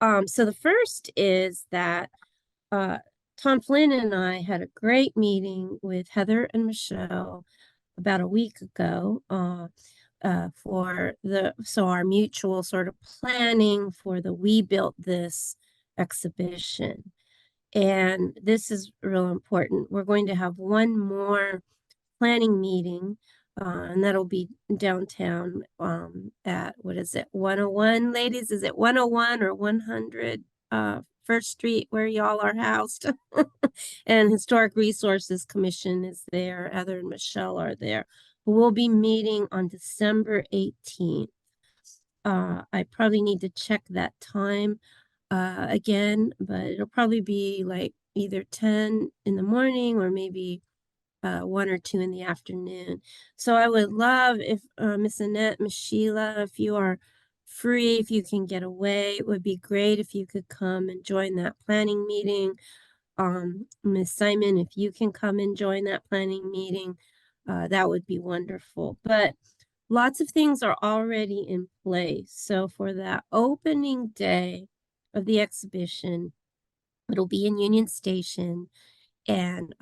So the first is that uh, Tom Flynn and I had a great meeting with Heather and Michelle about a week ago for our mutual sort of planning for the We Built This exhibition. And this is real important. We're going to have one more planning meeting, and that'll be downtown at, what is it, 101, ladies? Is it 101 or 100 First Street where y'all are housed? And Historic Resources Commission is there. Heather and Michelle are there. We'll be meeting on December 18th. I probably need to check that time again, but it'll probably be like either 10 in the morning or maybe 1 or 2 in the afternoon. So I would love if Miss Annette, Miss Sheila, if you are free, if you can get away, it would be great if you could come and join that planning meeting. Miss Simon, if you can come and join that planning meeting, that would be wonderful. But lots of things are already in place. So for that opening day of the exhibition, it'll be in Union Station, and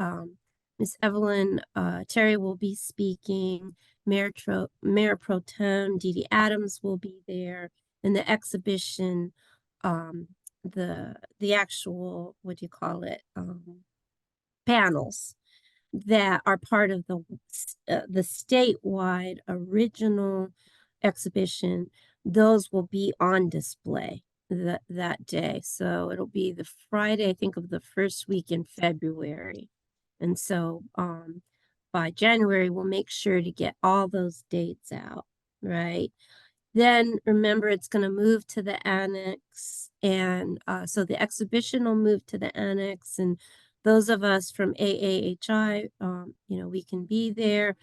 Miss Evelyn Terry will be speaking. Mayor Pro Tem Dee Dee Adams will be there, and the exhibition, the actual, what do you call it, panels that are part of the statewide original exhibition, those will be on display that day. So it'll be the Friday, I think, of the first week in February. And so by January, we'll make sure to get all those dates out, right? Then remember, it's going to move to the annex. And so the exhibition will move to the annex. And those of us from AAHI, we can be there.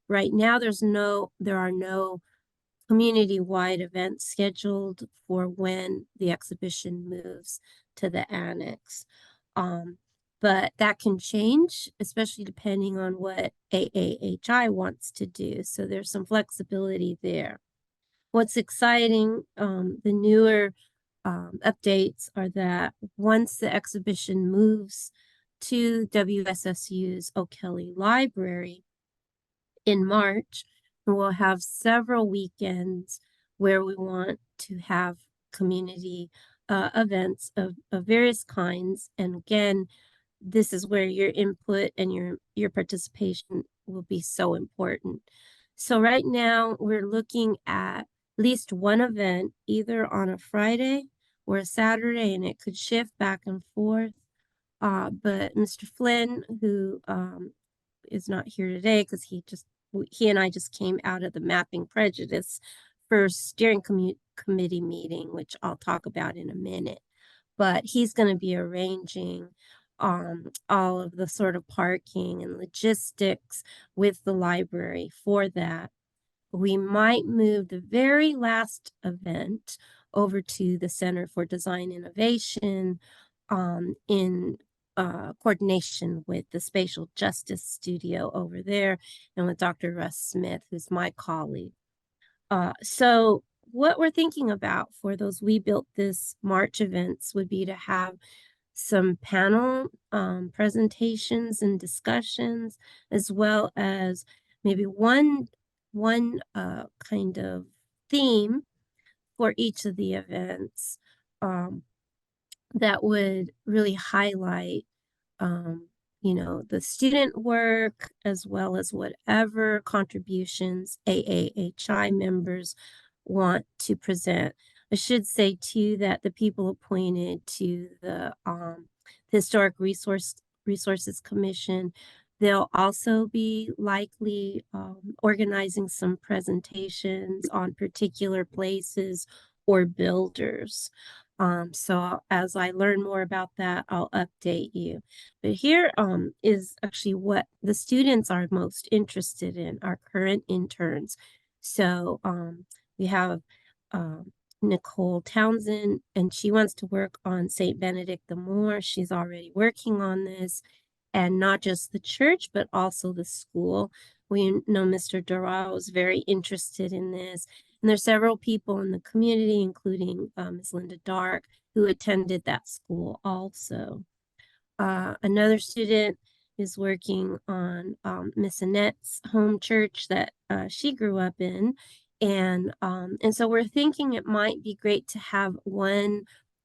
Right now, there are no community-wide events scheduled for when the exhibition moves to the annex. But that can change, especially depending on what AAHI wants to do. So there's some flexibility there. What's exciting, the newer updates are that once the exhibition moves to WSSU's O'Kelly Library in March, we'll have several weekends where we want to have community events of various kinds. And again, this is where your input and your participation will be so important. So right now we're looking at least one event, either on a Friday or a Saturday, and it could shift back and forth. But Mr. Flynn, who is not here today because he and I just came out of the Mapping Prejudice first steering committee meeting, which I'll talk about in a minute. But he's going to be arranging all of the sort of parking and logistics with the library for that. We might move the very last event over to the Center for Design Innovation in coordination with the Spatial Justice Studio over there and with Dr. Russ Smith, who's my colleague. So what we're thinking about for those We Built This March events would be to have some panel presentations and discussions, as well as maybe one kind of theme for each of the events that would really highlight the student work, as well as whatever contributions AAHI members want to present. I should say too that the people appointed to the Historic Resources Commission, they'll also be likely organizing some presentations on particular places or builders. So as I learn more about that, I'll update you. But here is actually what the students are most interested in, our current interns. So we have Nicole Townsend, and she wants to work on St. Benedict the Moor. She's already working on this, and not just the church, but also the school. We know Mr. Doral was very interested in this. And there's several people in the community, including Ms. Linda Dark, who attended that school also. Another student is working on Miss Annette's home church that she grew up in. And so we're thinking it might be great to have one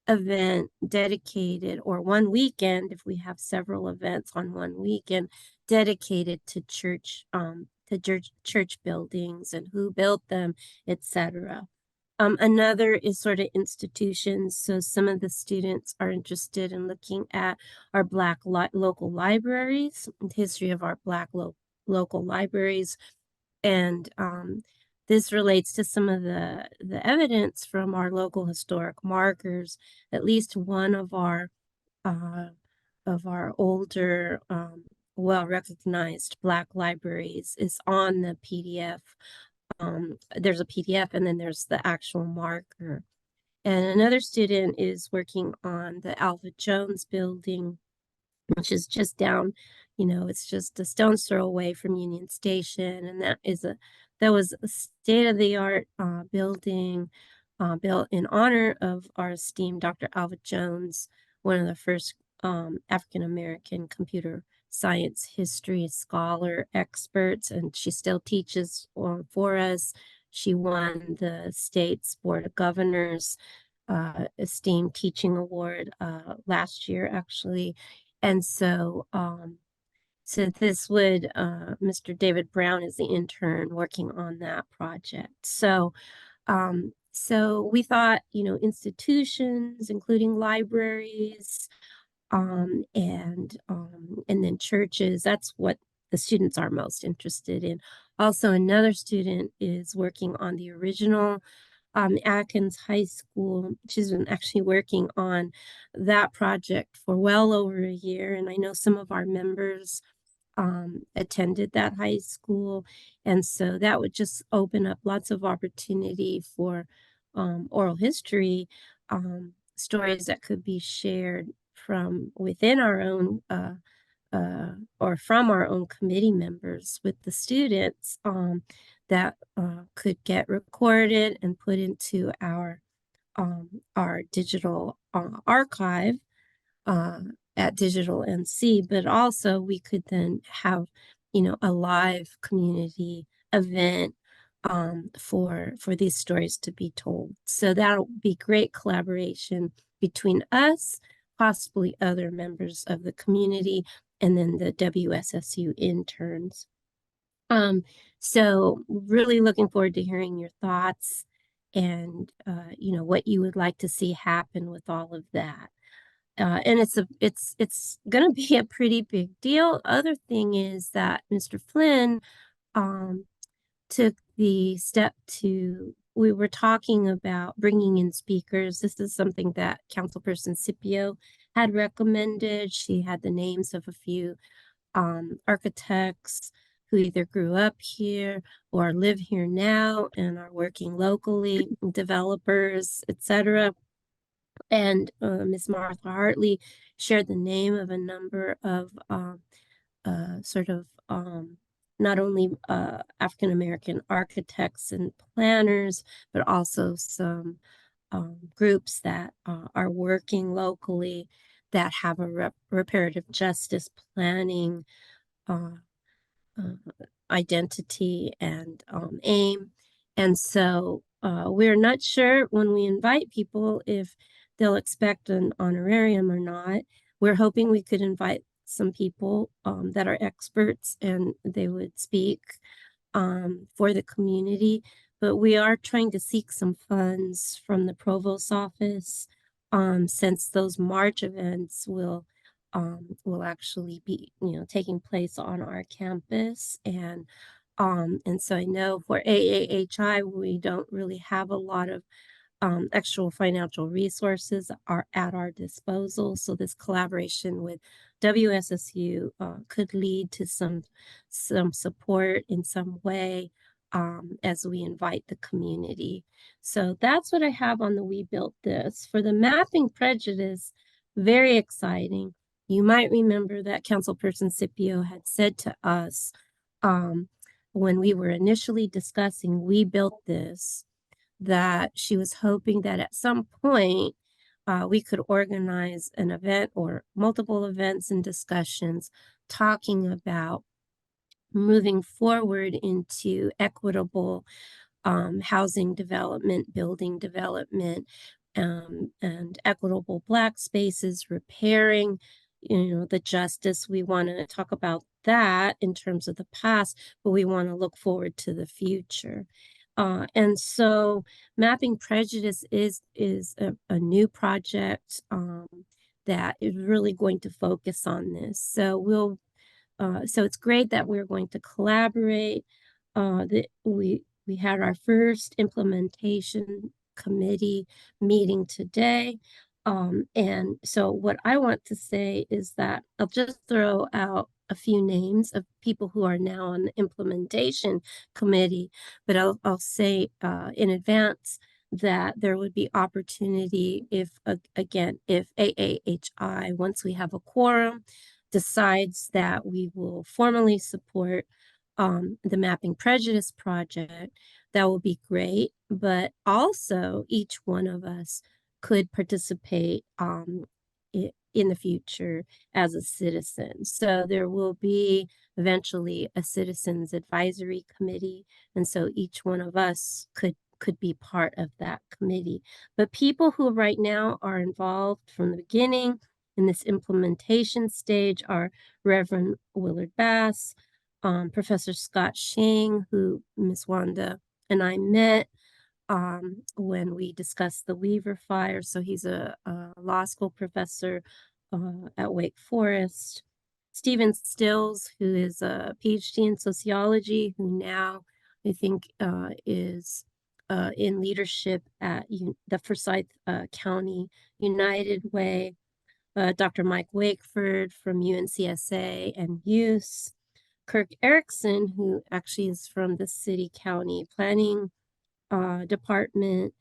event dedicated, or one weekend, if we have several events on one weekend, dedicated to church buildings and who built them, etc. Another is sort of institutions. So some of the students are interested in looking at our Black local libraries, the history of our Black local libraries. And this relates to some of the evidence from our local historic markers. At least one of our older, well-recognized Black libraries is on the PDF. There's a PDF and then there's the actual marker. And another student is working on the Alva Jones building, which is just down, it's just a stone's throw away from Union Station. And that was a state-of-the-art building built in honor of our esteemed Dr. Alva Jones, one of the first African-American computer science history scholar experts, and she still teaches for us. She won the state's Board of Governors esteemed teaching award last year, actually. And so this would Mr. David Brown is the intern working on that project. So we thought, institutions, including libraries, and then churches, that's what the students are most interested in. Also, another student is working on the original Atkins High School. She's been actually working on that project for well over a year, and I know some of our members attended that high school, and so that would just open up lots of opportunity for oral history stories that could be shared from within our own or from our own committee members with the students that could get recorded and put into our digital archive at Digital NC, but also we could then have, a live community event for these stories to be told. So that'll be great collaboration between us, possibly other members of the community, and then the WSSU interns. So really looking forward to hearing your thoughts and what you would like to see happen with all of that. And it's going to be a pretty big deal. Other thing is that Mr. Flynn took the step we were talking about bringing in speakers. This is something that Councilperson Scipio had recommended. She had the names of a few architects who either grew up here or live here now and are working locally, developers, etc. And Ms. Martha Hartley shared the name of a number of not only African-American architects and planners, but also some groups that are working locally that have a reparative justice planning identity and aim. And so we're not sure when we invite people if they'll expect an honorarium or not. We're hoping we could invite some people that are experts and they would speak for the community. But we are trying to seek some funds from the Provost's office since those March events will actually be, taking place on our campus. And so I know for AAHI, we don't really have a lot of actual financial resources are at our disposal. So this collaboration with WSSU could lead to some support in some way as we invite the community. So that's what I have on the We Built This. For the Mapping Prejudice, very exciting. You might remember that Councilperson Scipio had said to us when we were initially discussing We Built This, that she was hoping that at some point we could organize an event or multiple events and discussions talking about moving forward into equitable housing development, building development, and equitable Black spaces, repairing, the justice. We want to talk about that in terms of the past, but we want to look forward to the future. And so Mapping Prejudice is a new project that is really going to focus on this. So it's great that we're going to collaborate. That we had our first implementation committee meeting today. And so what I want to say is that I'll just throw out a few names of people who are now on the implementation committee, but I'll say in advance that there would be opportunity if, again, if AAHI, once we have a quorum, decides that we will formally support the Mapping Prejudice project, that will be great. But also, each one of us could participate in the future as a citizen. So there will be eventually a citizens advisory committee, and so each one of us could be part of that committee. But people who right now are involved from the beginning in this implementation stage are Reverend Willard Bass, Professor Scott Shang, who Ms. Wanda and I met when we discussed the Weaver Fire. So he's a law school professor at Wake Forest. Stephen Stills, who is a PhD in sociology, who now I think is in leadership at the Forsyth County United Way. Dr. Mike Wakeford from UNCSA and USE, Kirk Erickson, who actually is from the city county planning department,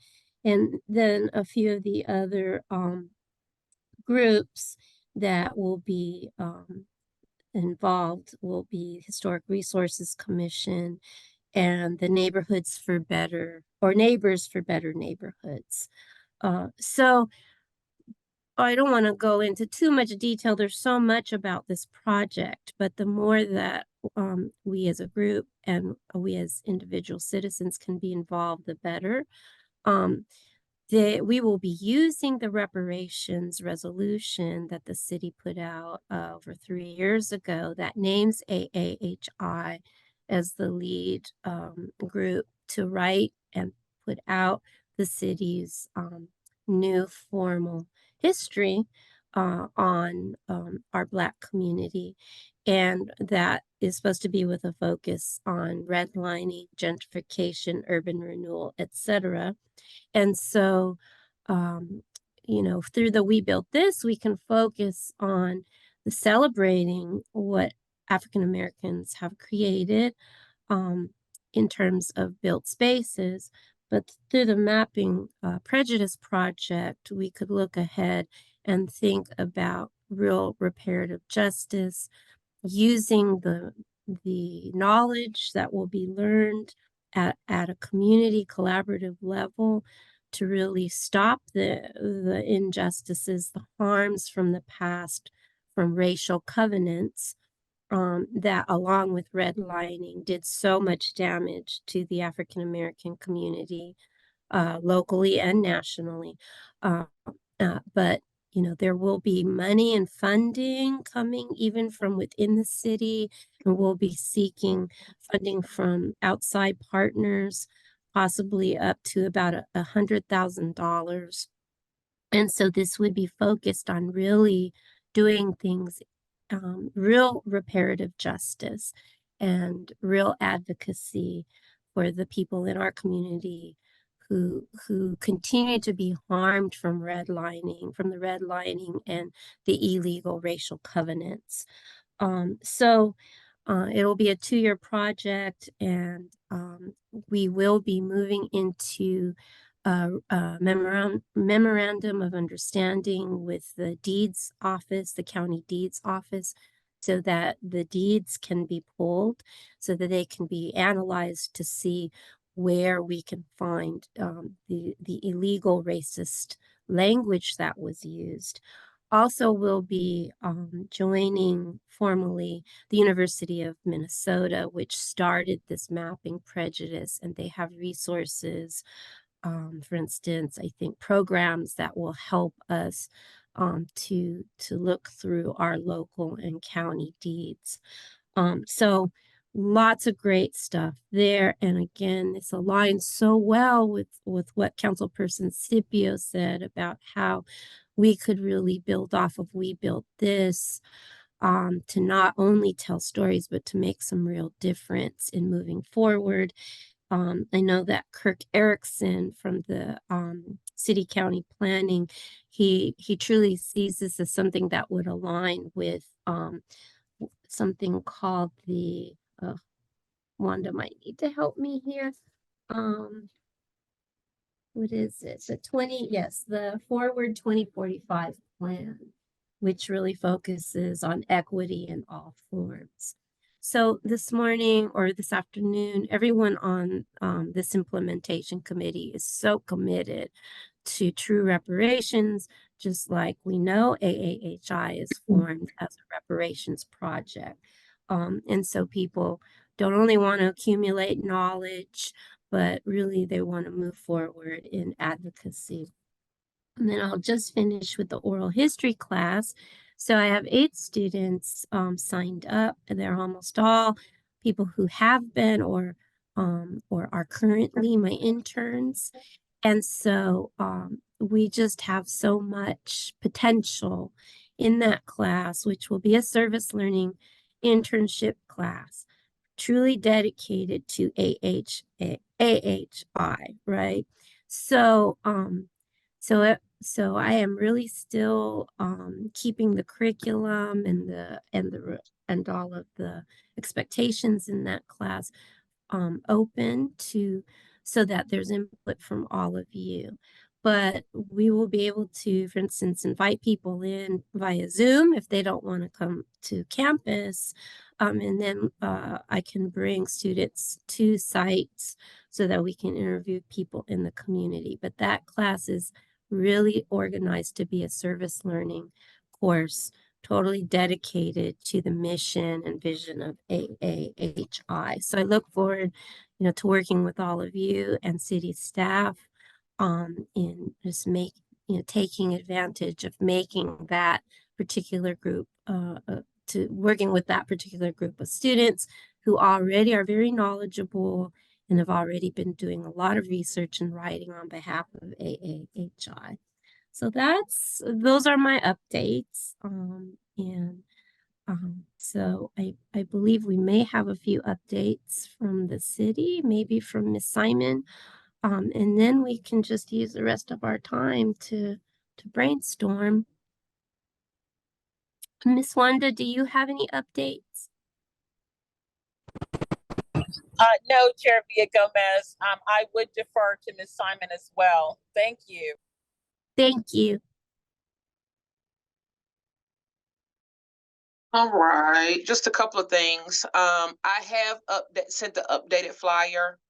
and then a few of the other groups that will be involved will be Historic Resources Commission and the Neighborhoods for Better, or Neighbors for Better Neighborhoods. So I don't want to go into too much detail. There's so much about this project, but the more that we as a group and we as individual citizens can be involved, the better. We will be using the reparations resolution that the city put out over 3 years ago that names AAHI as the lead group to write and put out the city's new formal history on our Black community. And that is supposed to be with a focus on redlining, gentrification, urban renewal, etc. And so, through the We Built This, we can focus on celebrating what African Americans have created in terms of built spaces. But through the Mapping Prejudice project, we could look ahead and think about real reparative justice, using the knowledge that will be learned at a community collaborative level to really stop the injustices, the harms from the past, from racial covenants that, along with redlining, did so much damage to the African American community locally and nationally. But there will be money and funding coming even from within the city, and we'll be seeking funding from outside partners, possibly up to about $100,000. And so this would be focused on really doing things, real reparative justice and real advocacy for the people in our community who continue to be harmed from the redlining and the illegal racial covenants. So it'll be a 2-year project, and we will be moving into a memorandum of understanding with the deeds office, the county deeds office, so that the deeds can be pulled, so that they can be analyzed to see where we can find the illegal racist language that was used. Also, we'll be joining formally the University of Minnesota, which started this mapping prejudice, and they have resources, for instance, I think programs that will help us to look through our local and county deeds. So lots of great stuff there. And again, this aligns so well with what Councilperson Scipio said about how we could really build off of We Built This, to not only tell stories, but to make some real difference in moving forward. I know that Kirk Erickson from the city county planning, he truly sees this as something that would align with something called the Wanda might need to help me here. What is it? The Forward 2045 plan, which really focuses on equity in all forms. So this morning or this afternoon, everyone on this implementation committee is so committed to true reparations, just like we know AAHI is formed as a reparations project. And so people don't only want to accumulate knowledge, but really they want to move forward in advocacy. And then I'll just finish with the oral history class. So I have 8 students signed up, and they're almost all people who have been or are currently my interns. And so we just have so much potential in that class, which will be a service learning internship class, truly dedicated to AAHI, right? So so I am really still keeping the curriculum and all of the expectations in that class open to so that there's input from all of you. But we will be able to, for instance, invite people in via Zoom if they don't want to come to campus. And then I can bring students to sites so that we can interview people in the community. But that class is really organized to be a service learning course, totally dedicated to the mission and vision of AAHI. So I look forward, to working with all of you and city staff in just taking advantage of making that particular group, to working with that particular group of students who already are very knowledgeable and have already been doing a lot of research and writing on behalf of AAHI. So those are my updates. So I believe we may have a few updates from the city, maybe from Miss Simon. And then we can just use the rest of our time to brainstorm. Miss Wanda, do you have any updates? No, Chair Villa Gomez. I would defer to Ms. Simon as well. Thank you. Thank you. All right, just a couple of things. I have sent the updated flyer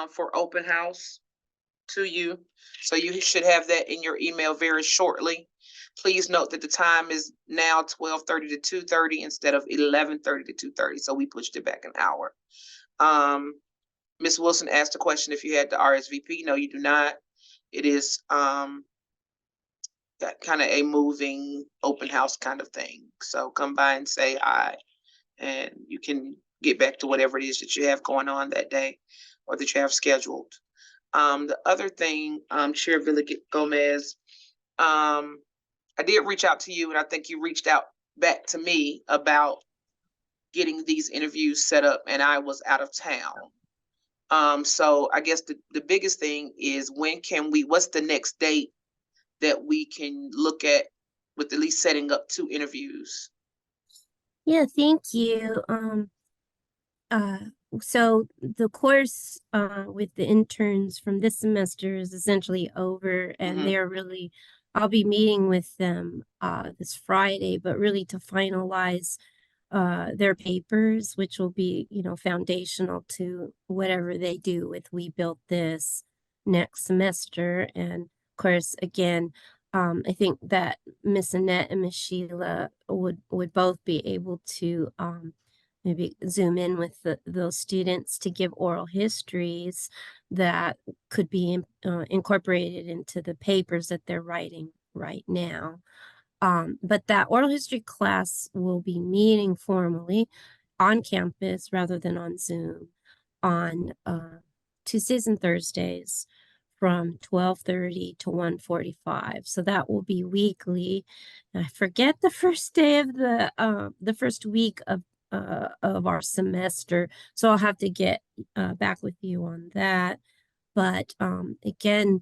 for open house to you, so you should have that in your email very shortly. Please note that the time is now 12:30 to 2:30 instead of 11:30 to 2:30, so we pushed it back an hour. Ms. Wilson asked a question if you had the RSVP. No, you do not. It is that kind of a moving open house kind of thing. So come by and say hi, and you can get back to whatever it is that you have going on that day or that you have scheduled. The other thing, Chair Villa Gomez, I did reach out to you, and I think you reached out back to me about getting these interviews set up, and I was out of town. So I guess the biggest thing is what's the next date that we can look at with at least setting up 2 interviews? Yeah, thank you. So the course with the interns from this semester is essentially over, and I'll be meeting with them this Friday, but really to finalize their papers, which will be, you know, foundational to whatever they do with We Built This next semester. And of course, again, I think that Miss Annette and Miss Sheila would both be able to maybe zoom in with those students to give oral histories that could be incorporated into the papers that they're writing right now. But that oral history class will be meeting formally on campus rather than on Zoom on Tuesdays and Thursdays from 12:30 to 1:45. So that will be weekly. I forget the first day of the first week of our semester. So I'll have to get back with you on that. But again,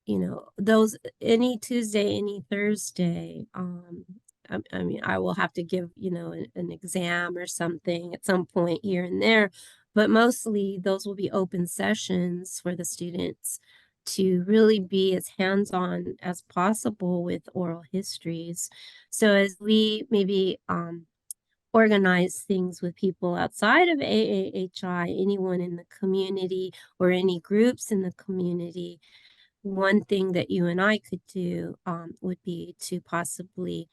you know, those any Tuesday, any Thursday, I mean, I will have to give, you know, an exam or something at some point here and there, but mostly those will be open sessions for the students to really be as hands-on as possible with oral histories. So as we maybe organize things with people outside of AAHI, anyone in the community or any groups in the community, one thing that you and I could do would be to possibly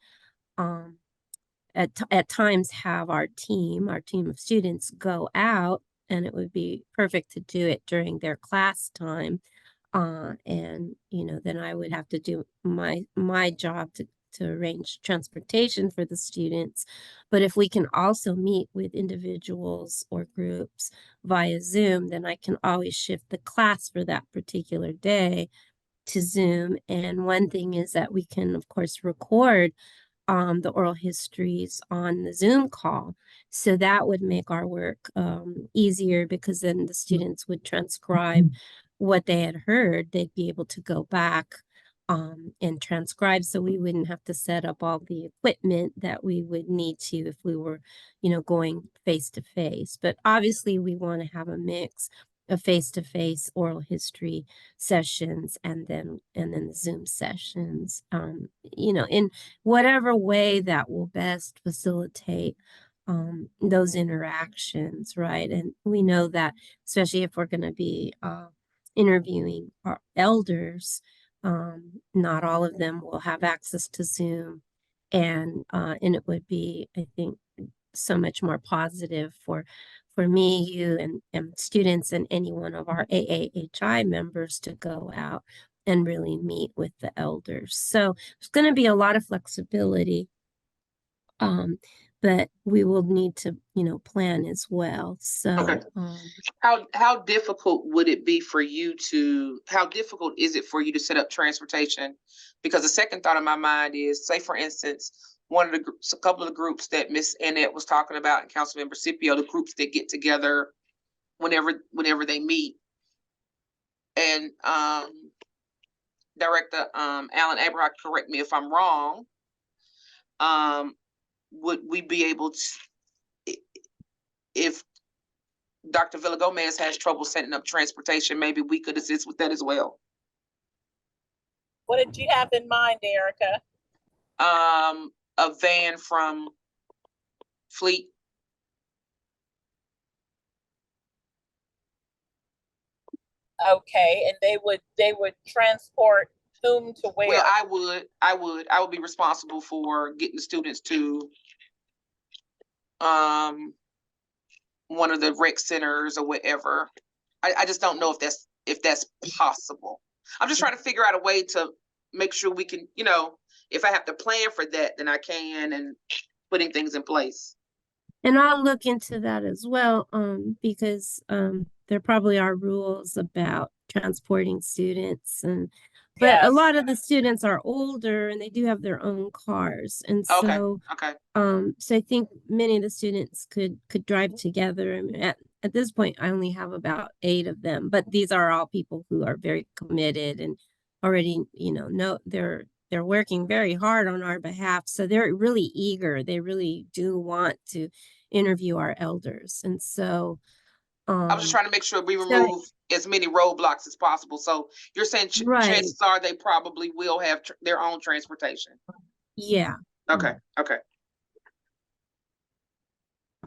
at times have our team of students go out, and it would be perfect to do it during their class time. And you know, then I would have to do my job to arrange transportation for the students. But if we can also meet with individuals or groups via Zoom, then I can always shift the class for that particular day to Zoom. And one thing is that we can, of course, record the oral histories on the Zoom call. So that would make our work easier, because then the students would transcribe what they had heard. They'd be able to go back and transcribe, so we wouldn't have to set up all the equipment that we would need to if we were, you know, going face to face. But obviously we want to have a mix of face-to-face oral history sessions and then the Zoom sessions, you know, in whatever way that will best facilitate those interactions, right? And we know that, especially if we're going to be interviewing our elders, not all of them will have access to Zoom, and it would be, I think, so much more positive for me, you, and students, and any one of our AAHI members to go out and really meet with the elders. So there's going to be a lot of flexibility, but we will need to, you know, plan as well. So Okay. How difficult would it be for you to, how difficult is it for you to set up transportation? Because the second thought in my mind is, say for instance, one of the groups, a couple of the groups that Miss Annette was talking about, and Councilmember Scipio, the groups that get together whenever they meet, and Director Alan Abraham, correct me if I'm wrong, would we be able to, if Dr. Villagomez has trouble setting up transportation, maybe we could assist with that as well? What did you have in mind, Erica? A van from Fleet. Okay, and they would transport whom to where? Well, I would be responsible for getting the students to one of the rec centers or whatever. I just don't know if that's possible. I'm just trying to figure out a way to make sure we can, you know, if I have to plan for that, then I can, and putting things in place. And I'll look into that as well, because there probably are rules about transporting students, but a Yes. lot of the students are older and they do have their own cars, and so Okay. so I think many of the students could drive together. I mean, at this point, I only have about 8 of them, but these are all people who are very committed and already, you know they're working very hard on our behalf. So they're really eager. They really do want to interview our elders. And so I was just trying to make sure we so, remove as many roadblocks as possible. So you're saying right. chances are they probably will have their own transportation. Yeah. Okay. Okay.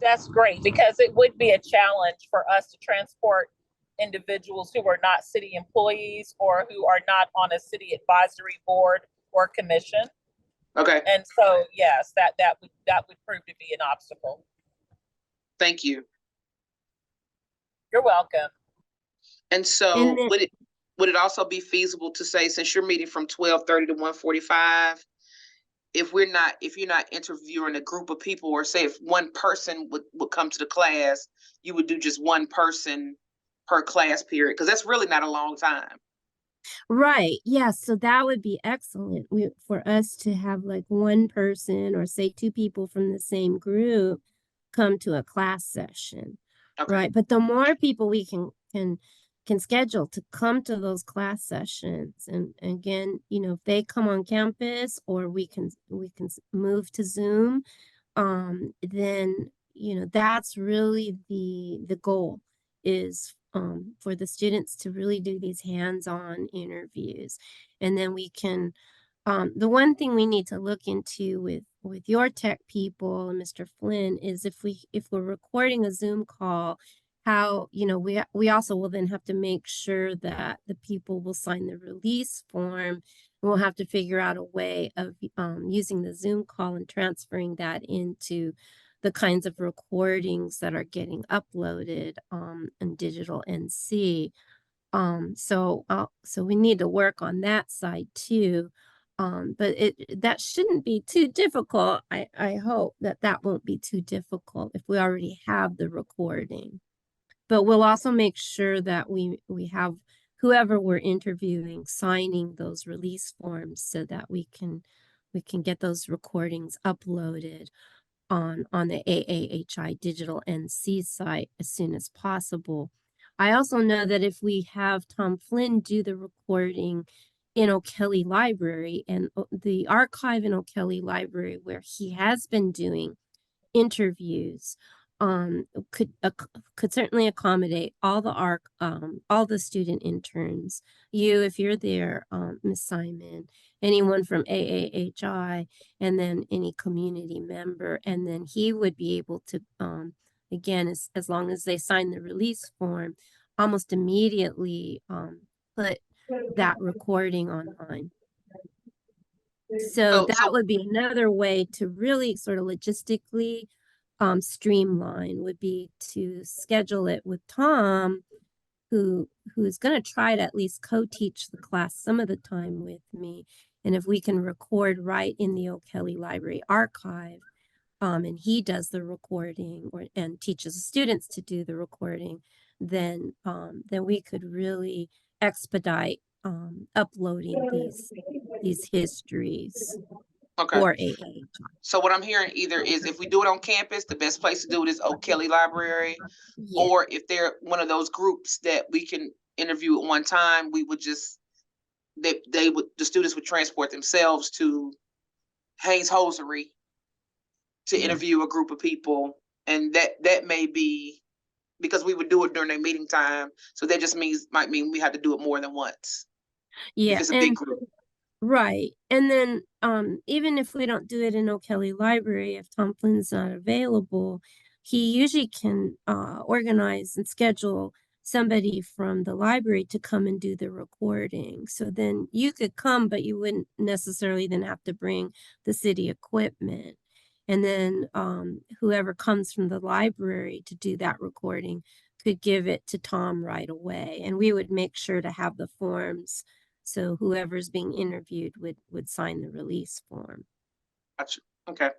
That's great, because it would be a challenge for us to transport individuals who are not city employees or who are not on a city advisory board or commission. Okay, And so, yes, that would prove to be an obstacle. thank you. You're welcome. And so And then, would it also be feasible to say, since you're meeting from 12:30 to 1:45, if you're not interviewing a group of people, or say if one person would come to the class, you would do just one person per class period? Because that's really not a long time. right, yeah, so that would be excellent for us to have like one person or say two people from the same group come to a class session. Okay. Right, but the more people we can schedule to come to those class sessions, and again, you know, if they come on campus or we can move to Zoom, then you know that's really the goal is for the students to really do these hands-on interviews, and then we can the one thing we need to look into with your tech people and Mr. Flynn is if we're recording a Zoom call, how, you know, we also will then have to make sure that the people will sign the release form. And we'll have to figure out a way of using the Zoom call and transferring that into the kinds of recordings that are getting uploaded in digital NC. So we need to work on that side too. But that shouldn't be too difficult. I hope that won't be too difficult if we already have the recording. But we'll also make sure that we have whoever we're interviewing signing those release forms so that we can get those recordings uploaded on the AAHI Digital NC site as soon as possible. I also know that if we have Tom Flynn do the recording in O'Kelly Library, and the archive in O'Kelly Library where he has been doing interviews, could certainly accommodate all all the student interns, you if you're there, Miss Simon, anyone from AAHI, and then any community member, and then he would be able to again, as long as they sign the release form, almost immediately put that recording online. So that would be another way to really sort of logistically streamline, would be to schedule it with Tom, who's going to try to at least co-teach the class some of the time with me. And if we can record right in the O'Kelly Library archive, and he does the recording and teaches the students to do the recording, then we could really expedite uploading these histories Okay. for AAHI. So what I'm hearing either is, if we do it on campus, the best place to do it is O'Kelly Library, Yeah. or if they're one of those groups that we can interview at one time, we would just the students would transport themselves to Haynes Hosiery to interview a group of people, and that may be because we would do it during their meeting time, so that just might mean we have to do it more than once. Yeah, if it's a big group. right. And then even if we don't do it in O'Kelly Library, if Tom Flynn's not available, he usually can organize and schedule somebody from the library to come and do the recording. So then you could come, but you wouldn't necessarily then have to bring the city equipment. And then whoever comes from the library to do that recording could give it to Tom right away. And we would make sure to have the forms, so whoever's being interviewed would sign the release form. Gotcha. Okay.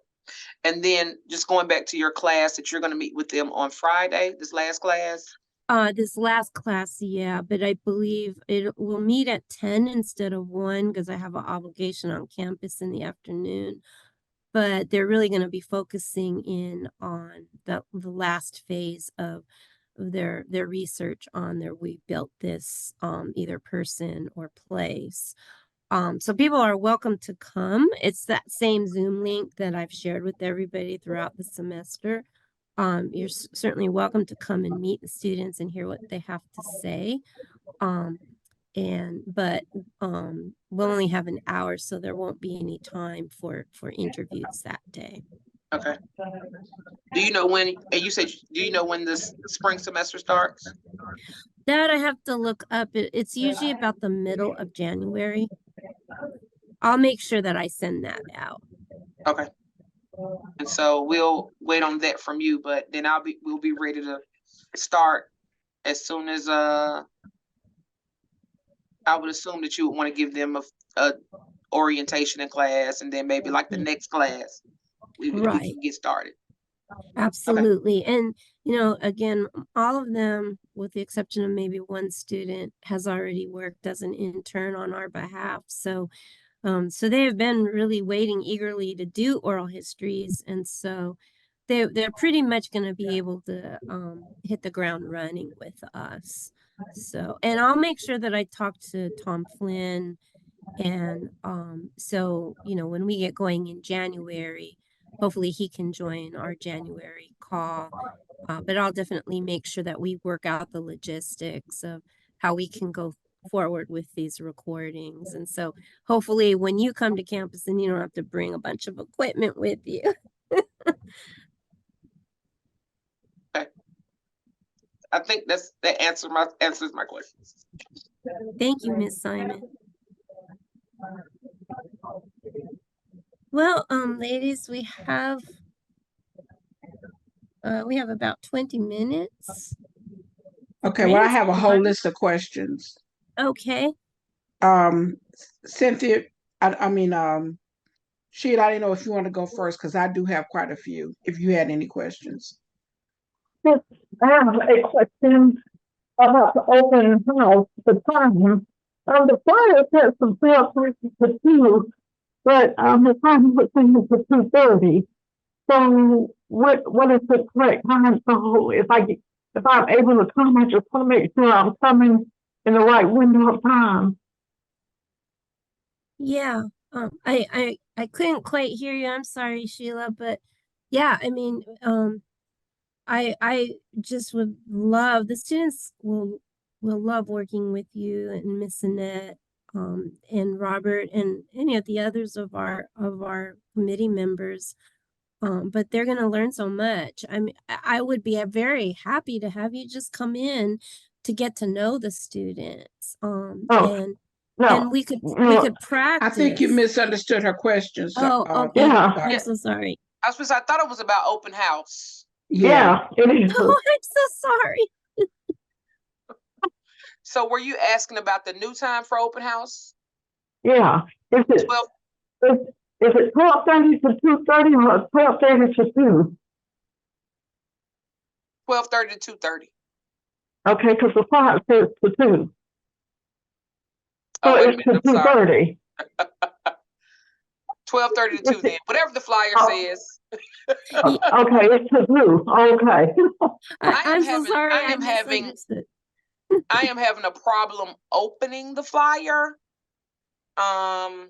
And then just going back to your class that you're going to meet with them on Friday, this last class. This last class, yeah, but I believe it will meet at 10 instead of 1 because I have an obligation on campus in the afternoon. But they're really going to be focusing in on the last phase of their research on their We Built This either person or place. So people are welcome to come. It's that same Zoom link that I've shared with everybody throughout the semester. You're certainly welcome to come and meet the students and hear what they have to say. But we'll only have an hour, so there won't be any time for interviews that day. Okay. Do you know when, and you said, do you know when this spring semester starts? That I have to look up. It's usually about the middle of January. I'll make sure that I send that out. Okay. And so we'll wait on that from you, but then we'll be ready to start as soon as, I would assume that you would want to give them a orientation in class, and then maybe like the next class, we Right. can get started. Absolutely. And, you know, again, all of them, with the exception of maybe one student, has already worked as an intern on our behalf. So, so they have been really waiting eagerly to do oral histories. And so they're pretty much going to be able to hit the ground running with us. So, and I'll make sure that I talk to Tom Flynn. And so, you know, when we get going in January, hopefully he can join our January call. But I'll definitely make sure that we work out the logistics of how we can go forward with these recordings. And so hopefully when you come to campus, then you don't have to bring a bunch of equipment with you. Okay. I think that answers my questions. Thank you, Ms. Simon. Well, ladies, we have about 20 minutes. Okay, well, I have a whole list of questions. Okay. Cynthia, Sheila, I didn't know if you want to go first because I do have quite a few, if you had any questions. Yes, I have a question about the open house, the time. The flyer says from 12:30 to 2, but the time was saying to 2:30. So what is the correct time? So if I'm able to come, I just want to make sure I'm coming in the right window of time. Yeah. I couldn't quite hear you. I'm sorry, Sheila, but yeah, I mean, I just would love, the students will love working with you and Miss Annette, and Robert and any of the others of our committee members. But they're going to learn so much. I mean, I would be very happy to have you just come in to get to know the students. And we could practice. I think you misunderstood her question. So, okay. Yeah. I'm so sorry. I thought it was about open house. Yeah, it is. Oh, I'm so sorry. So were you asking about the new time for open house? Yeah. Is it 12:30 to 2:30 or 12:30 to 2? 12:30 to 2:30. Okay, because the flyer says to 2. Oh, So wait a it's minute, to 2:30. 12:30 to 2 then. Whatever the flyer says. Okay, it's to 2. Okay. I'm so sorry. I am having a problem opening the flyer. I'm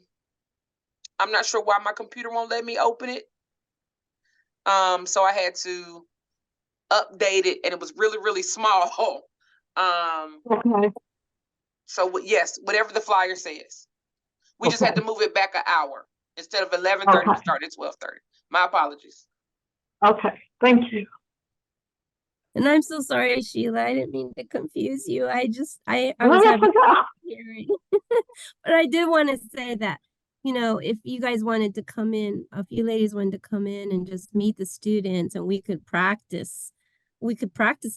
not sure why my computer won't let me open it. So I had to update it, and it was really, really small. Okay. So yes, whatever the flyer says. We just had to move it back an hour. Instead of 11:30, we started at 12:30. My apologies. Okay, thank you. And I'm so sorry, Sheila. I didn't mean to confuse you. I was No, having that's hearing. But I did want to say that, you know, if you guys wanted to come in, if you ladies wanted to come in and just meet the students and we could practice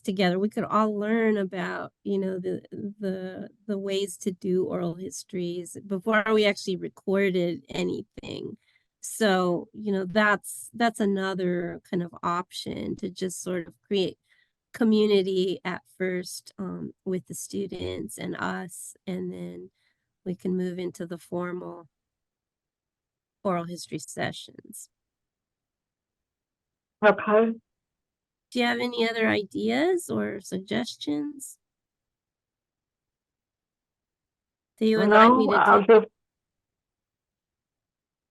together. We could all learn about, you know, the ways to do oral histories before we actually recorded anything. So, you know, that's another kind of option to just sort of create community at first, with the students and us, and then we can move into the formal oral history sessions. okay. Do you have any other ideas or suggestions that you would like me to take?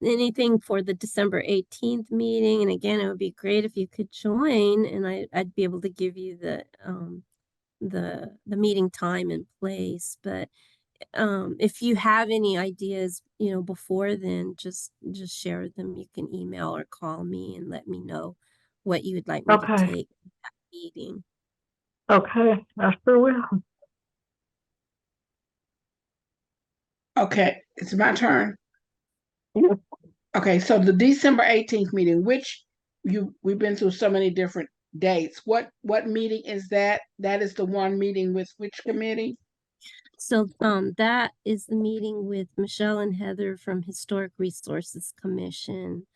Anything for the December 18th meeting? And again, it would be great if you could join, and I'd be able to give you the meeting time and place. But if you have any ideas, before then, just share them. You can email or call me and let me know what you would like me to Okay. take at that meeting. Okay, I sure will. Okay, it's my turn. Yes. Okay, so the December 18th meeting, we've been through so many different dates. What meeting is that? That is the one meeting with which committee? So that is the meeting with Michelle and Heather from Historic Resources Commission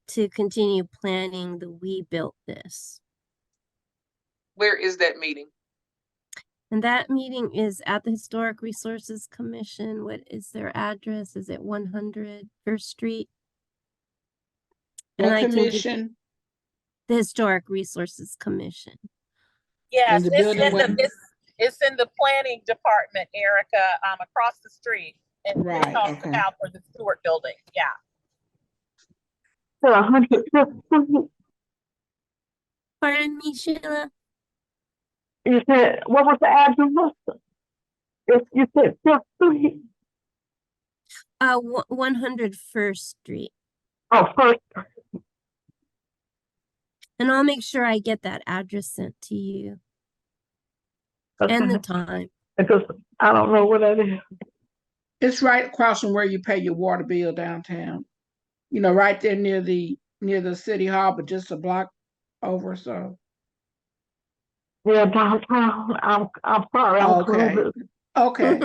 to continue planning the We Built This. Where is that meeting? And that meeting is at the Historic Resources Commission. What is their address? Is it 100 First Street? What I can give commission? the Historic Resources Commission. Yes, And the it's building in the went- it's in the planning department, Erica, across the street in Right, across okay. the house for the Stewart building. Yeah. So 150, Pardon me, Sheila? you said, what was the address? If you said 50, 100 First Street. oh, first, And I'll make sure I get that address sent to you and the okay, time. because I don't know what that is. It's right across from where you pay your water bill downtown. Right there near the city hall, but just a block over. So Yeah, downtown, I'm sorry, I'm okay, okay,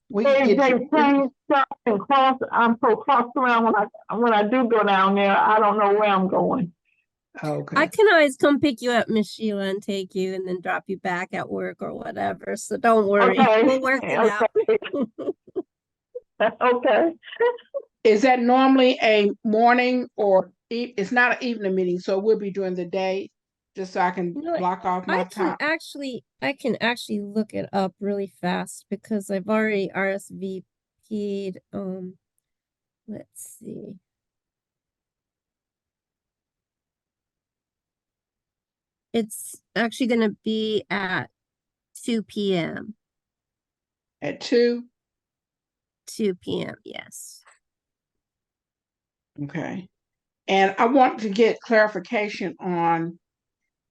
we can They get you. change stuff and cross. I'm so crossed around when I do go down there. I don't know where I'm going. Okay, I can always come pick you up, Miss Sheila, and take you and then drop you back at work or whatever. So don't worry. Okay. We'll work it out. Okay. is that normally a morning or it's not an evening meeting, so it will be during the day, just so I can You know what? block off my time. I can actually look it up really fast because I've already RSVP'd. Let's see. It's actually going to be at 2 p.m. At 2. 2 p.m. Yes. Okay, and I want to get clarification on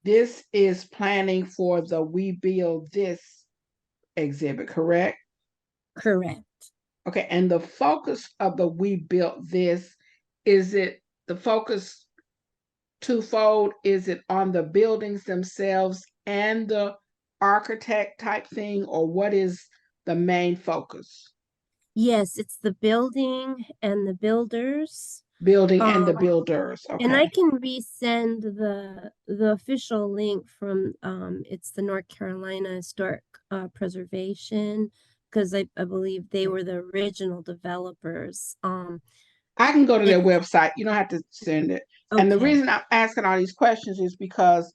this is planning for the We Build This exhibit, correct? Correct. Okay, and the focus of the We Built This, is it the focus twofold? Is it on the buildings themselves and the architect type thing, or what is the main focus? Yes, it's the building and the builders. Building and the builders. Okay. And I can resend the official link from it's the North Carolina Historic Preservation, because I believe they were the original developers. I can go to their website. You don't have to send it. Okay. And the reason I'm asking all these questions is because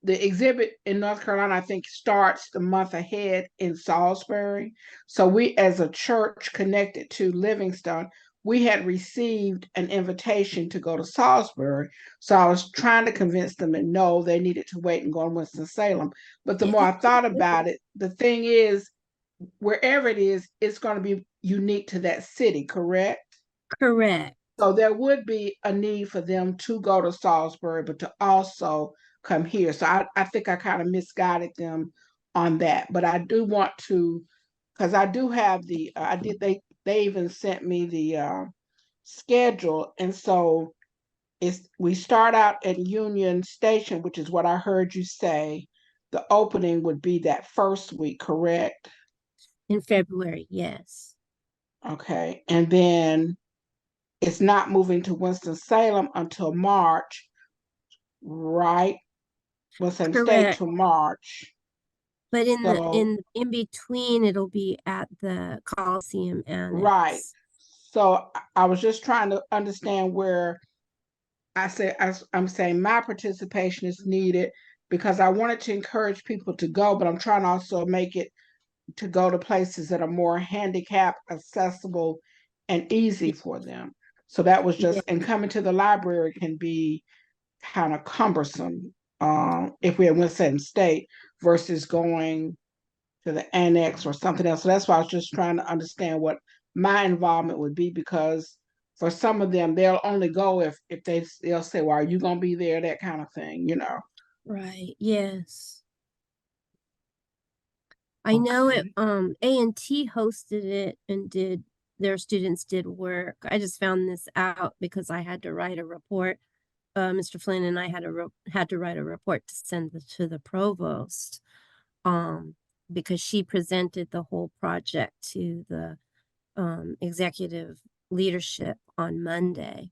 the exhibit in North Carolina, I think, starts the month ahead in Salisbury. So we, as a church connected to Livingston, we had received an invitation to go to Salisbury. So I was trying to convince them that no, they needed to wait and go to Winston-Salem. But the more I thought about it, the thing is, wherever it is, it's going to be unique to that city, correct? Correct. So there would be a need for them to go to Salisbury, but to also come here. So I think I kind of misguided them on that. But I do want to, because I do have they even sent me the schedule. And so we start out at Union Station, which is what I heard you say. The opening would be that first week, correct? In February, yes. Okay. And then it's not moving to Winston-Salem until March, right? Winston State to March. But in between, it'll be at the Coliseum Annex. Right. So I was just trying to understand where I'm saying my participation is needed because I wanted to encourage people to go, but I'm trying to also make it to go to places that are more handicap accessible and easy for them. So that was just, and coming to the library can be kind of cumbersome if we're in Winston State versus going to the annex or something else. So that's why I was just trying to understand what my involvement would be, because for some of them, they'll only go if they'll say, well, are you gonna be there? That kind of thing, you know. Right, yes. I know it, A&T hosted it and their students did work. I just found this out because I had to write a report. Mr. Flynn and I had to write a report to send to the provost, because she presented the whole project to the executive leadership on Monday.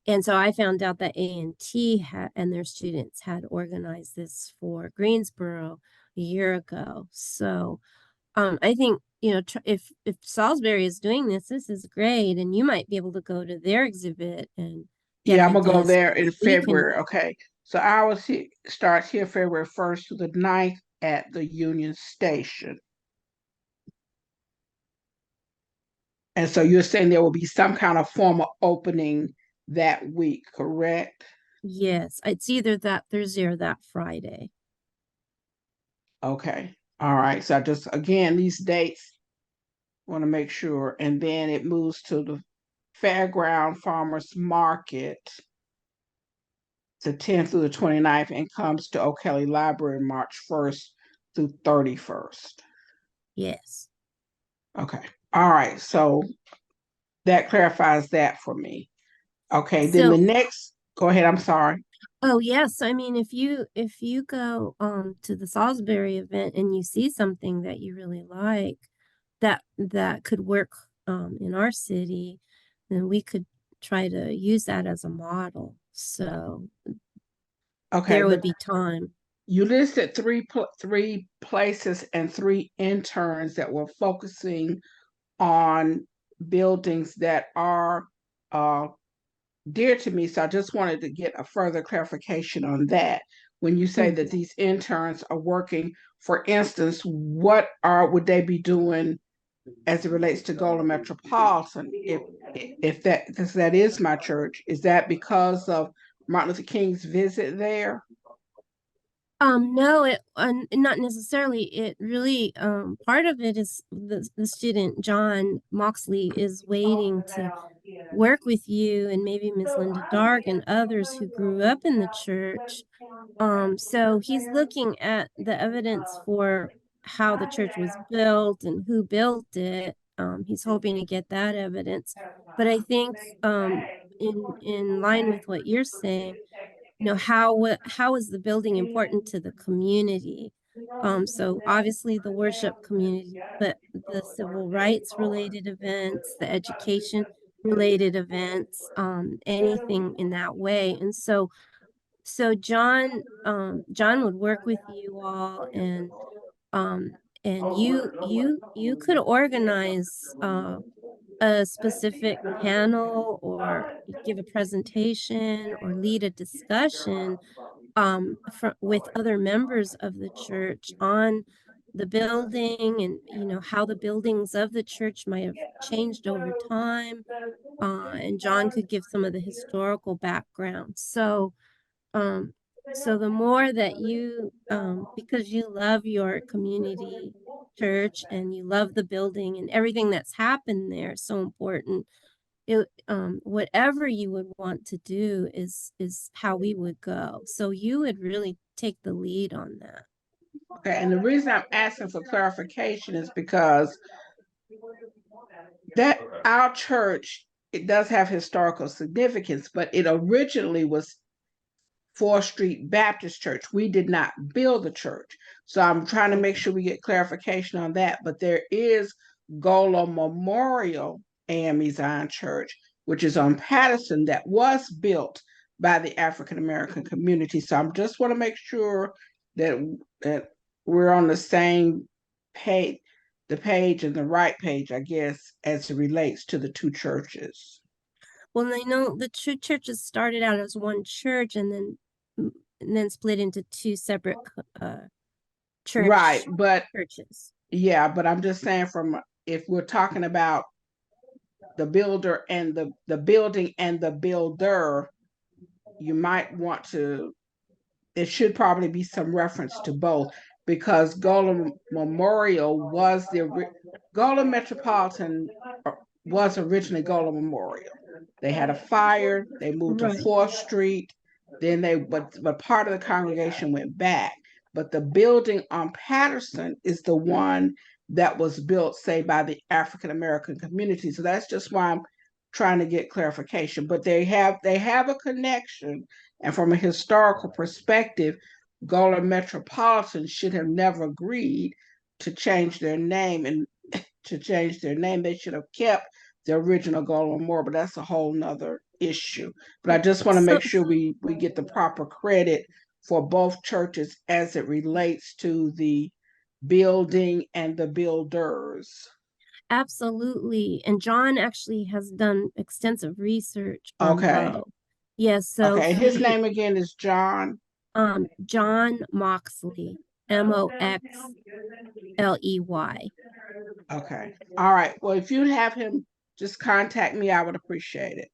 And so I found out that A&T and their students had organized this for Greensboro a year ago. So I think, if Salisbury is doing this, this is great, and you might be able to go to their exhibit and get Yeah, I'm gonna go ideas. there in We can- February. Okay, so ours starts here February 1st to the 9th at the Union Station. And so you're saying there will be some kind of formal opening that week, correct? Yes, it's either that Thursday or that Friday. Okay, all right. So I just, again, these dates, want to make sure. And then it moves to the Fairground Farmers Market the 10th through the 29th and comes to O'Kelly Library March 1st through 31st. Yes. Okay, all right. So that clarifies that for me. Okay, then the next, go ahead, I'm sorry. Oh yes, I mean if you go to the Salisbury event and you see something that you really like that could work in our city, then we could try to use that as a model. So Okay, there would be time. You listed three places and 3 interns that were focusing on buildings that are dear to me. So I just wanted to get a further clarification on that. When you say that these interns are working, for instance, what would they be doing as it relates to Golden Metropolitan? If that, because that is my church, is that because of Martin Luther King's visit there? No, not necessarily. It really, part of it is the student, John Moxley, is waiting to work with you and maybe Miss Linda Dark and others who grew up in the church. So he's looking at the evidence for how the church was built and who built it. He's hoping to get that evidence. But I think, in line with what you're saying, how is the building important to the community? So obviously the worship community, but the civil rights related events, the education related events, anything in that way. And so John would work with you all, and you could organize a specific panel or give a presentation or lead a discussion with other members of the church on the building and how the buildings of the church might have changed over time, and John could give some of the historical background. So the more that you, because you love your community church and you love the building and everything that's happened there, so important. Whatever you would want to do is how we would go. So you would really take the lead on that. Okay, and the reason I'm asking for clarification is because that our church, it does have historical significance, but it originally was 4th Street Baptist Church. We did not build the church. So I'm trying to make sure we get clarification on that. But there is Gola Memorial AME Zion Church, which is on Patterson, that was built by the African American community. So I just want to make sure that we're on the same page, the page and the right page, I guess, as it relates to the 2 churches. Well, I know the 2 churches started out as one church and then split into 2 separate churches. Right, but yeah, but I'm just saying, from if we're talking about the builder and the building and the builder, you might want to it should probably be some reference to both, because Golem Memorial was Golem Metropolitan was originally Golem Memorial. They had a fire, they moved to Right. 4th Street, then but part of the congregation went back. But the building on Patterson is the one that was built, say, by the African American community. So that's just why I'm trying to get clarification. But they have a connection, and from a historical perspective, Golem Metropolitan should have never agreed to change their name, and they should have kept the original Golem Memorial, but that's a whole nother issue. But I just want to make sure we get the proper credit for both churches as it relates to the building and the builders. Absolutely. And John actually has done extensive research on Okay. both. Yes, so Okay, and his name again is John? John Moxley, Moxley. Okay. All right. Well, if you'd have him just contact me, I would appreciate it.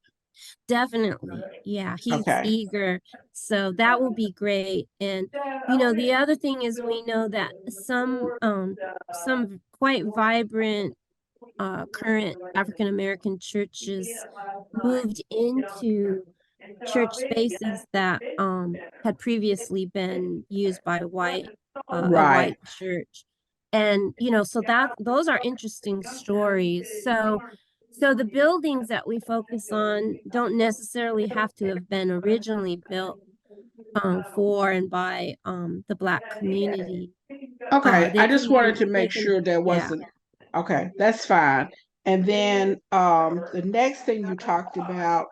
Definitely. Yeah, he's Okay. eager. So that will be great. And the other thing is, we know that some quite vibrant current African American churches moved into church spaces that had previously been used by a white church. And so those are interesting stories. So the buildings that we focus on don't necessarily have to have been originally built for and by the Black community. Okay, I just wanted to they make can- sure there wasn't. Okay, that's fine. And then the next thing you talked about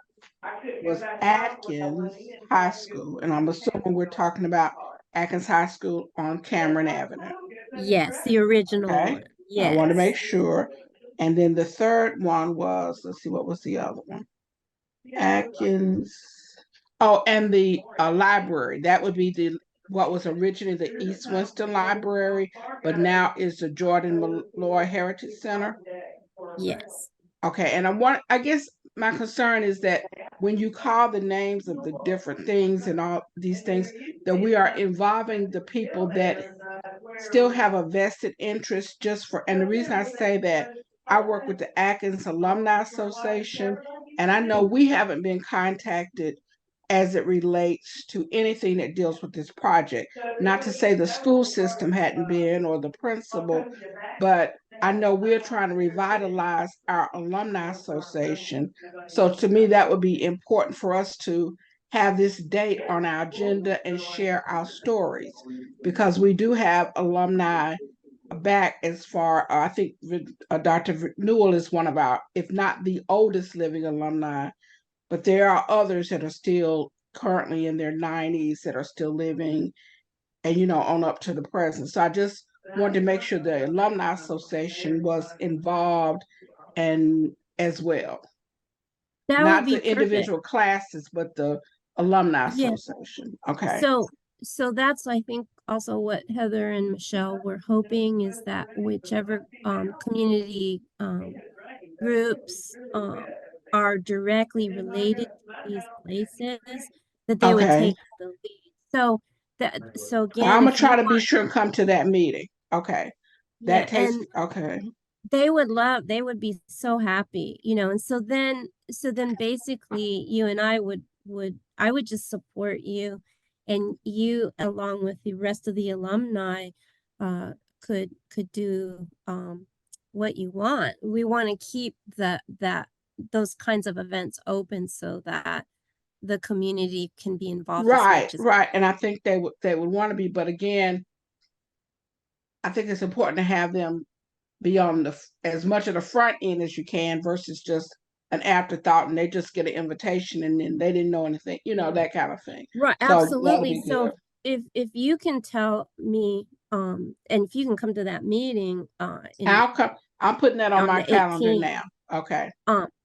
was Atkins High School, and I'm assuming we're talking about Atkins High School on Cameron Avenue. Yes, the original Okay. one. I want to Yes. make sure. And then the third one was, let's see, what was the other one? Atkins. Oh, and the library. That would be what was originally the East Winston Library, but now is the Jordan Malloy Heritage Center. Yes. Okay, and I guess my concern is that when you call the names of the different things and all these things, that we are involving the people that still have a vested interest and the reason I say that, I work with the Atkins Alumni Association, and I know we haven't been contacted as it relates to anything that deals with this project. Not to say the school system hadn't been, or the principal, but I know we're trying to revitalize our alumni association. So to me, that would be important for us to have this date on our agenda and share our stories, because we do have alumni back as far, I think Dr. Newell is one of our, if not the oldest living alumni, but there are others that are still currently in their 90s that are still living, and on up to the present. So I just wanted to make sure the Alumni Association was involved and as well. That Not would be the perfect. individual classes, but the Alumni Yeah. Association. Okay. So that's, I think, also what Heather and Michelle were hoping, is that whichever community groups are directly related to these places, that they would take the lead. So again, I'm gonna if you try to be want, sure and come to that meeting. Okay. yeah, That takes and okay. they would be so happy, and so then basically you and I would just support you, and you, along with the rest of the alumni, could do what you want. We want to keep those kinds of events open so that the community can be involved as much as Right. And I think they would want to be, but again, I think it's important to have them be on as much of the front end as you can, versus just an afterthought and they just get an invitation and then they didn't know anything, that kind of thing. Right, So absolutely. So if you can tell me, and if you can come to that meeting, I'll come. I'm putting that on my calendar 18th, now. Okay.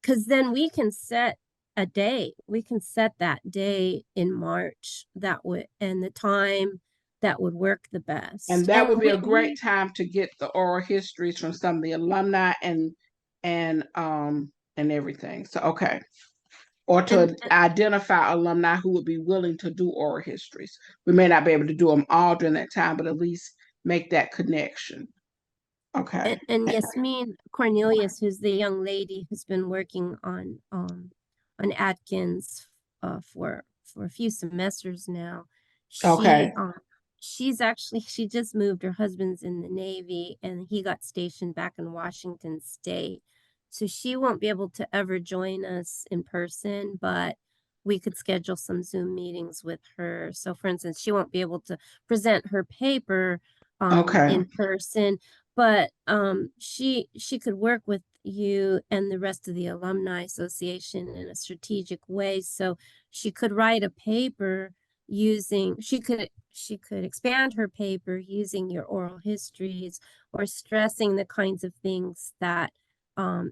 Because then we can set a date. We can set that day in March and the time that would work the best. And that would be a great time to get the oral histories from some of the alumni and everything. So okay. or to And identify alumni who would be willing to do oral histories. We may not be able to do them all during that time, but at least make that connection. Okay. and Yasmin Cornelius, who's the young lady who's been working on Atkins for a few semesters now, Okay. she just moved. Her husband's in the Navy and he got stationed back in Washington State. So she won't be able to ever join us in person, but we could schedule some Zoom meetings with her. So for instance, she won't be able to present her paper Okay. in person, but she could work with you and the rest of the alumni association in a strategic way. So she could write a paper using she could expand her paper using your oral histories or stressing the kinds of things that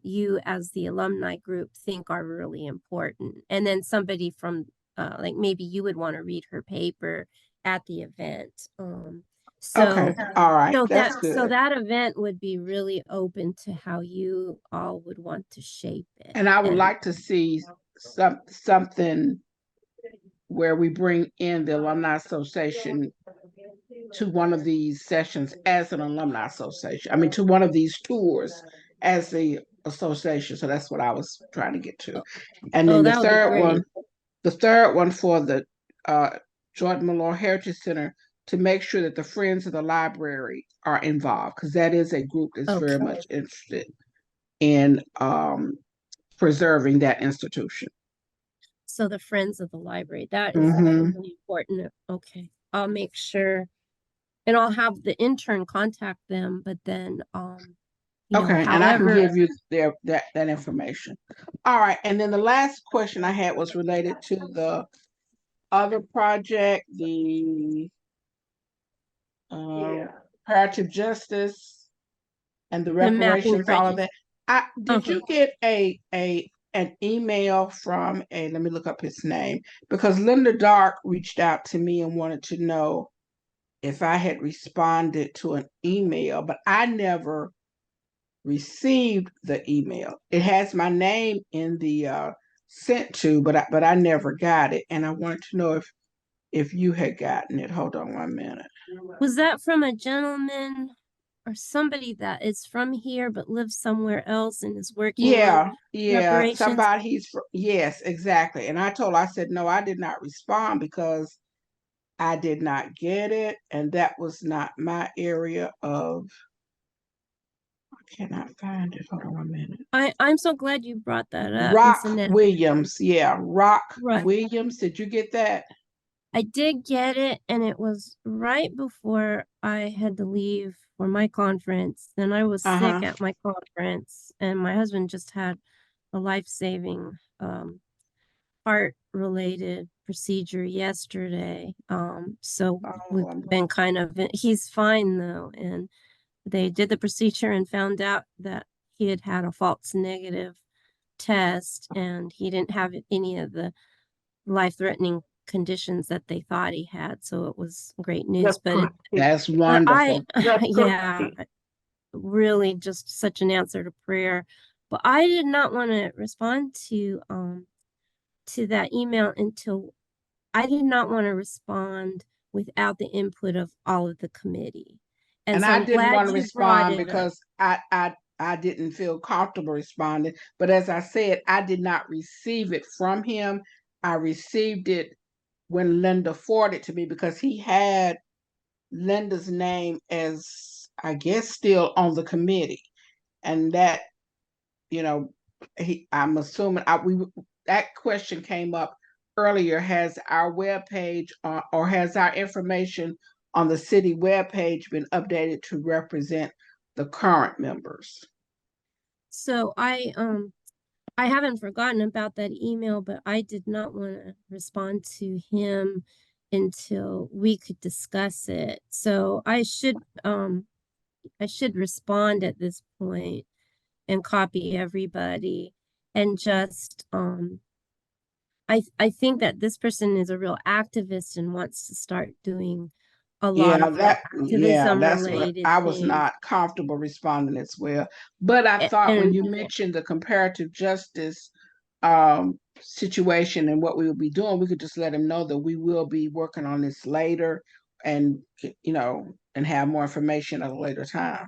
you as the alumni group think are really important. And then somebody from like maybe you would want to read her paper at the event. Okay. All right. That's So good. that event would be really open to how you all would want to shape it. And I would like to see something where we bring in the alumni association to one of these sessions as an alumni association. I mean, to one of these tours as the association. So that's what I was trying to get to. And then that would be great. the third one for the Jordan Malone Heritage Center, to make sure that the Friends of the Library are involved, because that is a group that's very much interested in preserving that institution. So the Friends of the Library, that is really important. Okay, I'll make sure, and I'll have the intern contact them, but then okay, and I can give you that information. All right, and then the last question I had was related to the other project, the comparative justice and the reparations, all of that. Did you get an email from let me look up his name, because Linda Dark reached out to me and wanted to know if I had responded to an email, but I never received the email. It has my name in the sent to, but I never got it, and I wanted to know if you had gotten it. Hold on 1 minute. Was that from a gentleman or somebody that is from here but lives somewhere else and is working on reparations? Somebody yes, exactly. And I said, no, I did not respond because I did not get it, and that was not my area of. I cannot find it. Hold on 1 minute. I'm so glad you brought that up. Rock Williams. Yeah, Rock Williams. Did you get that? I did get it, and it was right before I had to leave for my conference. Then I was sick at my conference, and my husband just had a life-saving heart-related procedure yesterday. So we've been kind of, he's fine though, and they did the procedure and found out that he had a false negative test, and he didn't have any of the life-threatening conditions that they thought he had. So it was great news. That's wonderful. Yeah, really just such an answer to prayer. But I did not want to respond to that email until I did not want to respond without the input of all of the committee. And so I didn't want to respond because I didn't feel comfortable responding. But as I said, I did not receive it from him. I received it when Linda forwarded it to me, because he had Linda's name as, I guess, still on the committee. And that, I'm assuming that question came up earlier. Has our webpage or has our information on the city webpage been updated to represent the current members? So I haven't forgotten about that email, but I did not want to respond to him until we could discuss it. So I should respond at this point and copy everybody, and just I think that this person is a real activist and wants to start doing a lot of activism related. I was not comfortable responding as well. But I thought when you mentioned the comparative justice situation and what we will be doing, we could just let him know that we will be working on this later and, and have more information at a later time,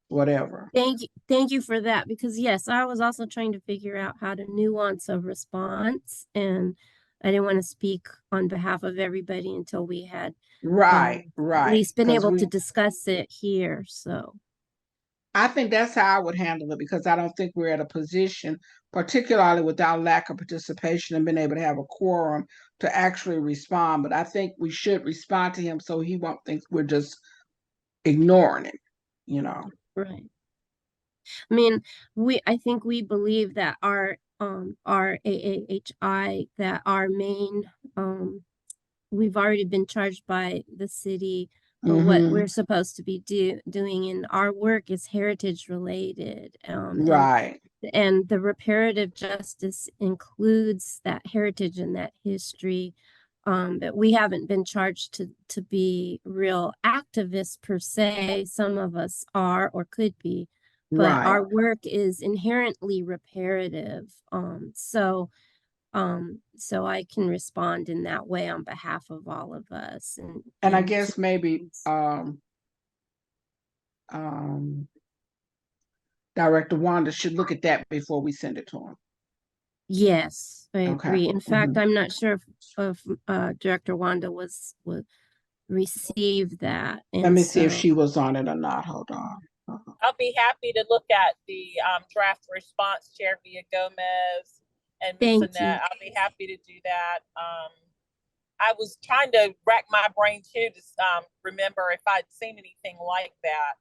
whatever. Thank you for that, because yes, I was also trying to figure out how to nuance a response, and I didn't want to speak on behalf of everybody until we had Right, at least been 'cause able to discuss it here. So I think that's how I would handle it, because I don't think we're at a position, particularly with our lack of participation and being able to have a quorum, to actually respond. But I think we should respond to him so he won't think we're just ignoring him. right. I mean, I think we believe that our AAHI, that our main we've already been charged by the city what we're supposed to be doing, and our work is heritage related. Right. And the reparative justice includes that heritage and that history. But we haven't been charged to be real activists per se. Some of us are or could be, but Right. our work is inherently reparative. So I can respond in that way on behalf of all of us. And I guess maybe Director Wanda should look at that before we send it to him. Yes, I Okay. agree. In fact, I'm not sure if Director Wanda was received that. Let me see if she was on it or not. Hold on. I'll be happy to look at the draft response, Chair Villa-Gomez and Ms. Thank you. Annette. I'll be happy to do that. I was trying to rack my brain too to remember if I'd seen anything like that.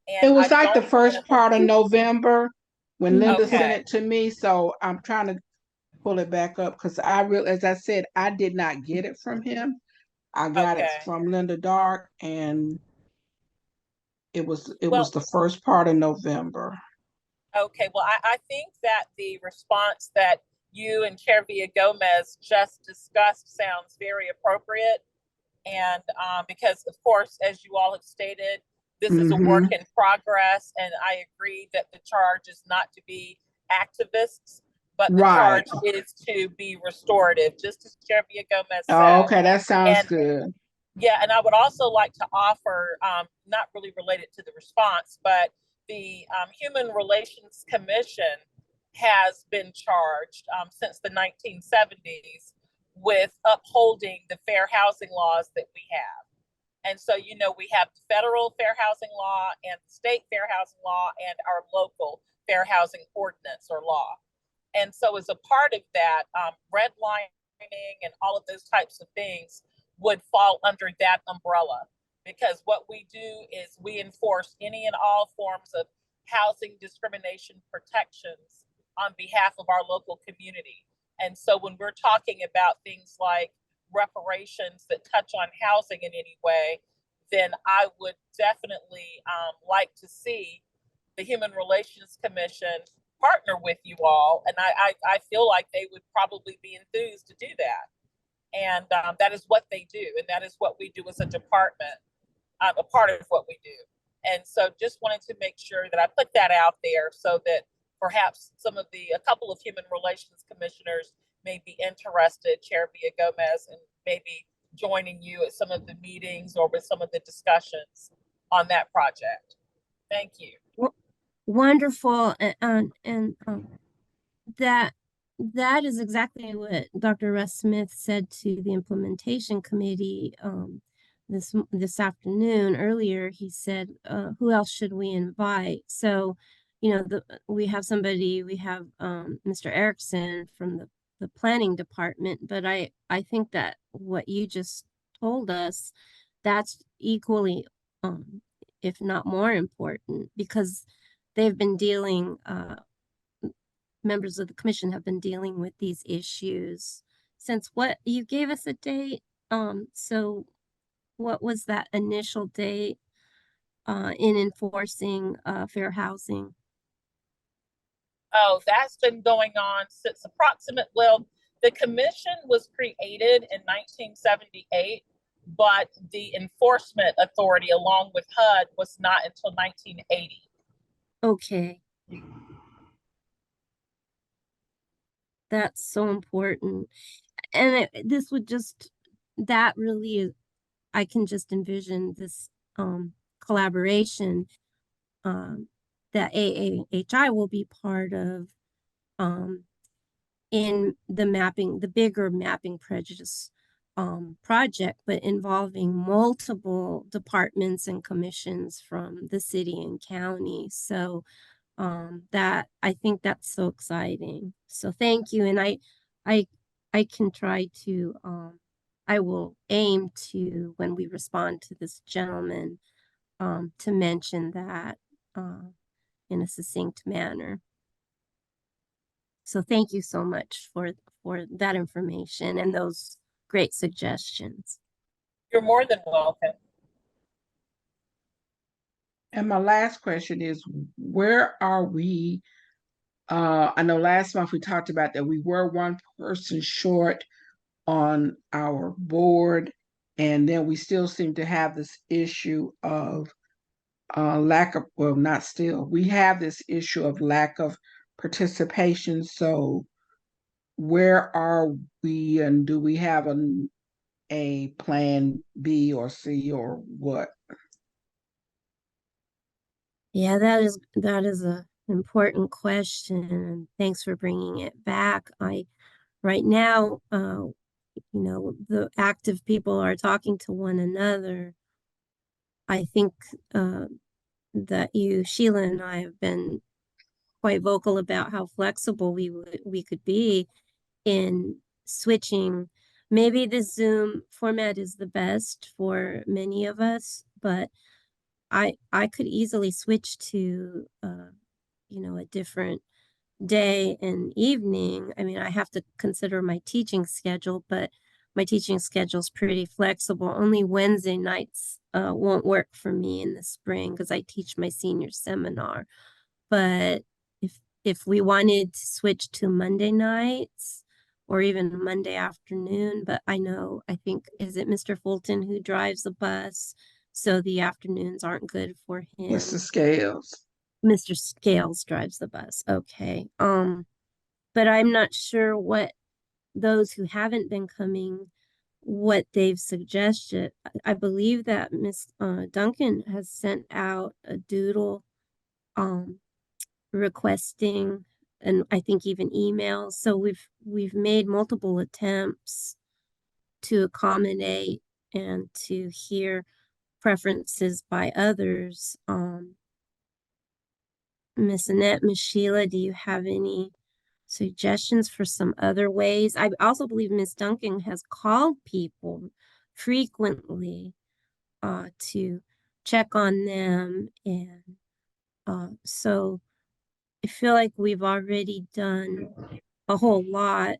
And it was like the first part of November when Linda sent it to me. So I'm trying to pull it back up, because as I said, I did not get it from him. I got it from Linda Dark, and it was the first part of November. Okay, well, I think that the response that you and Chair Villa-Gomez just discussed sounds very appropriate. And because, of course, as you all have stated, this is a work in progress, and I agree that the charge is not to be activists, but the charge is to be restorative, just as Chair Villa-Gomez said. Oh, okay, that sounds good. Yeah, and I would also like to offer, not really related to the response, but the Human Relations Commission has been charged since the 1970s with upholding the fair housing laws that we have. And so, we have the federal fair housing law and the state fair housing law and our local fair housing ordinance or law. And so as a part of that, redlining and all of those types of things would fall under that umbrella, because what we do is we enforce any and all forms of housing discrimination protections on behalf of our local community. And so when we're talking about things like reparations that touch on housing in any way, then I would definitely like to see the Human Relations Commission partner with you all. And I feel like they would probably be enthused to do that. And that is what they do. And that is what we do as a department, a part of what we do. And so just wanted to make sure that I put that out there so that perhaps a couple of Human Relations Commissioners may be interested, Chair Villa-Gomez, and maybe joining you at some of the meetings or with some of the discussions on that project. Thank you. Wonderful. And that is exactly what Dr. Russ Smith said to the implementation committee this afternoon. Earlier, he said, who else should we invite? So, we have Mr. Erickson from the planning department, but I think that what you just told us, that's equally, if not more important, because they've been dealing, members of the commission have been dealing with these issues since you gave us a date. So what was that initial date in enforcing fair housing? Oh, that's been going on since the commission was created in 1978, but the enforcement authority along with HUD was not until 1980. Okay. That's so important. And this would just, that really is, I can just envision this collaboration that AAHI will be part of in the bigger mapping prejudice project, but involving multiple departments and commissions from the city and county. So that, I think that's so exciting. So thank you. And I can try to I will aim to, when we respond to this gentleman, to mention that in a succinct manner. So thank you so much for that information and those great suggestions. You're more than welcome. And my last question is, where are we? I know last month we talked about that we were one person short on our board, and then we still seem to have this issue of lack of, well, not still, we have this issue of lack of participation. So where are we, and do we have a plan B or C or what? Yeah, that is a important question, and thanks for bringing it back. Right now, the active people are talking to one another. I think that Sheila and I have been quite vocal about how flexible we could be in switching. Maybe the Zoom format is the best for many of us, but I could easily switch to a different day and evening. I mean, I have to consider my teaching schedule, but my teaching schedule is pretty flexible. Only Wednesday nights won't work for me in the spring because I teach my senior seminar. But if we wanted to switch to Monday nights or even Monday afternoon, but I think, is it Mr. Fulton who drives the bus? So the afternoons aren't good for him. Mr. Scales. Mr. Scales drives the bus. Okay. But I'm not sure what those who haven't been coming, what they've suggested. I believe that Miss Duncan has sent out a doodle requesting, and I think even emails. So we've made multiple attempts to accommodate and to hear preferences by others. Miss Annette, Miss Sheila, do you have any suggestions for some other ways? I also believe Miss Duncan has called people frequently to check on them, and so I feel like we've already done a whole lot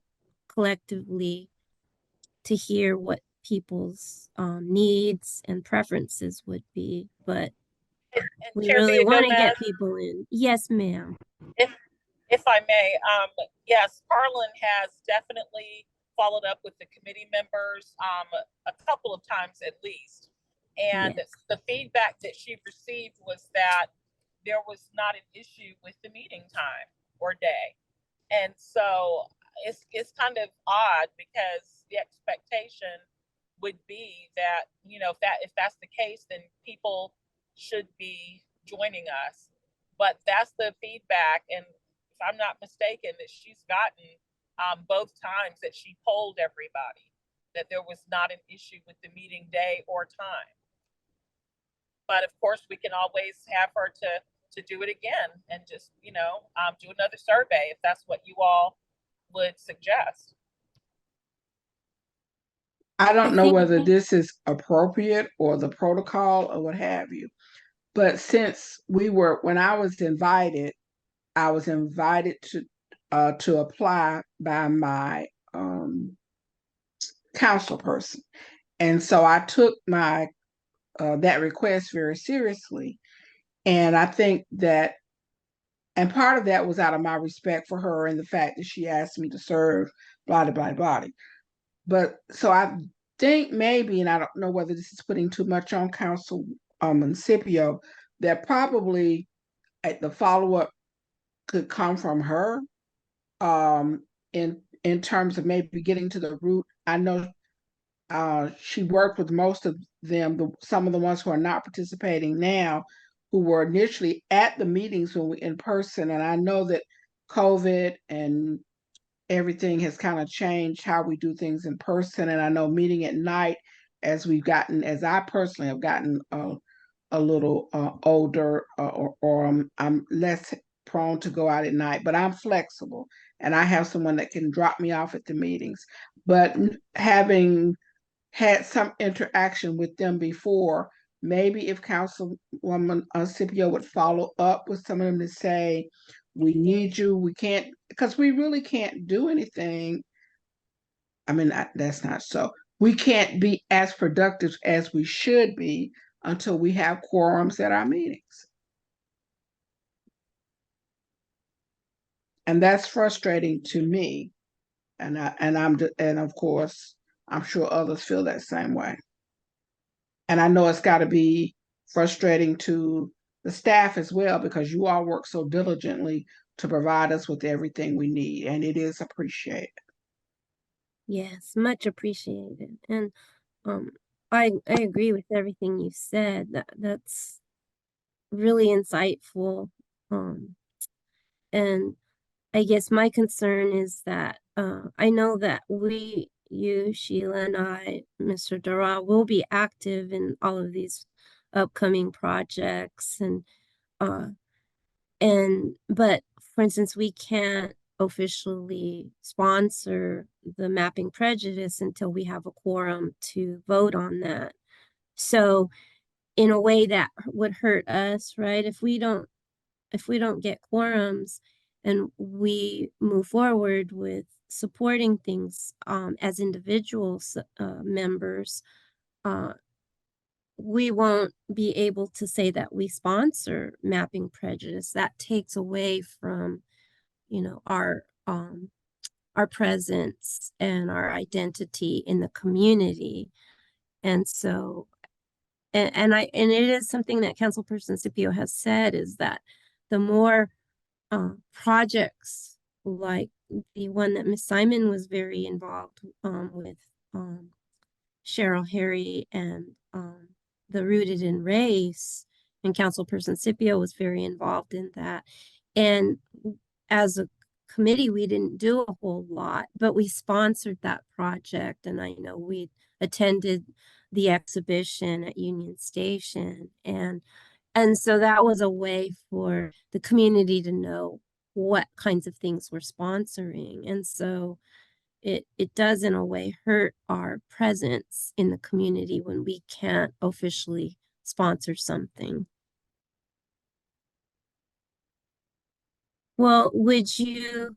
collectively to hear what people's needs and preferences would be, but And we Chair really want to Gomez, get people in. Yes, ma'am. if I may, yes, Carlin has definitely followed up with the committee members a couple of times at least. And Yes. the feedback that she received was that there was not an issue with the meeting time or day. And so it's kind of odd because the expectation would be that, if that's the case, then people should be joining us. But that's the feedback. And if I'm not mistaken, that she's gotten both times that she polled everybody, that there was not an issue with the meeting day or time. But of course, we can always have her to do it again and just, do another survey if that's what you all would suggest. I don't know whether this is appropriate or the protocol or what have you, but since when I was invited to apply by my council person. And so I took my that request very seriously. And I think that, and part of that was out of my respect for her and the fact that she asked me to serve, blah, blah, blah. But so I think maybe, and I don't know whether this is putting too much on Councilman Scipio, that probably the follow-up could come from her. in terms of maybe getting to the root. I know she worked with most of them, some of the ones who are not participating now, who were initially at the meetings when we in person. And I know that COVID and everything has kind of changed how we do things in person. And I know meeting at night, as I personally have gotten a little older, or I'm less prone to go out at night, but I'm flexible and I have someone that can drop me off at the meetings. But having had some interaction with them before, maybe if Councilwoman Scipio would follow up with some of them to say, we need you, we can't, because we really can't do anything. I mean, that's not so. We can't be as productive as we should be until we have quorums at our meetings. And that's frustrating to me. And of course, I'm sure others feel that same way. And I know it's got to be frustrating to the staff as well, because you all work so diligently to provide us with everything we need, and it is appreciated. Yes, much appreciated. And I agree with everything you said. That's really insightful. And I guess my concern is that I know that you, Sheila, and I, Mr. Dara, will be active in all of these upcoming projects, but for instance, we can't officially sponsor the mapping prejudice until we have a quorum to vote on that. So in a way that would hurt us, right? If we don't get quorums and we move forward with supporting things as individuals members, we won't be able to say that we sponsor mapping prejudice. That takes away from, our presence and our identity in the community. And so, and it is something that Councilperson Scipio has said, is that the more projects like the one that Miss Simon was very involved with, Cheryl Harry, and the Rooted in Race, and Councilperson Scipio was very involved in that. And as a committee, we didn't do a whole lot, but we sponsored that project. And I know we attended the exhibition at Union Station. And so that was a way for the community to know what kinds of things we're sponsoring. And so it does in a way hurt our presence in the community when we can't officially sponsor something. Well, would you,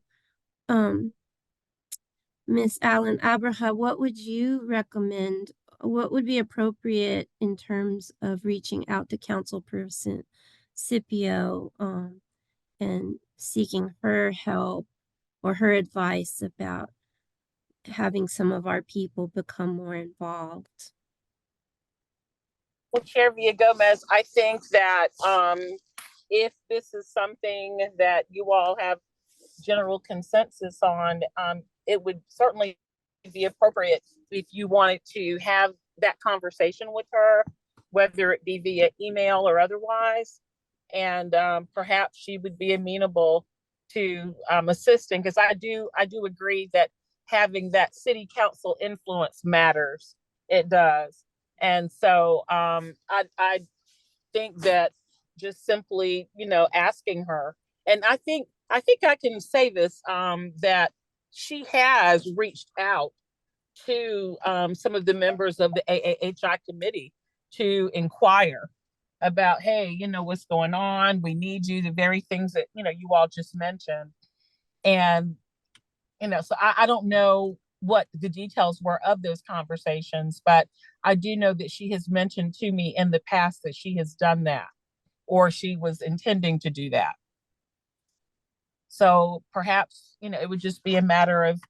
Miss Allen Abraha, what would you recommend? What would be appropriate in terms of reaching out to Councilperson Scipio and seeking her help or her advice about having some of our people become more involved? Well, Chair Villagomez, I think that if this is something that you all have general consensus on, it would certainly be appropriate if you wanted to have that conversation with her, whether it be via email or otherwise. And perhaps she would be amenable to assisting, because I do agree that having that city council influence matters. It does. And so I think that just simply, asking her, and I think I can say this, that she has reached out to some of the members of the AAHI committee to inquire about, hey, what's going on? We need you, the very things that, you all just mentioned. And, so I don't know what the details were of those conversations, but I do know that she has mentioned to me in the past that she has done that, or she was intending to do that. So perhaps, it would just be a matter of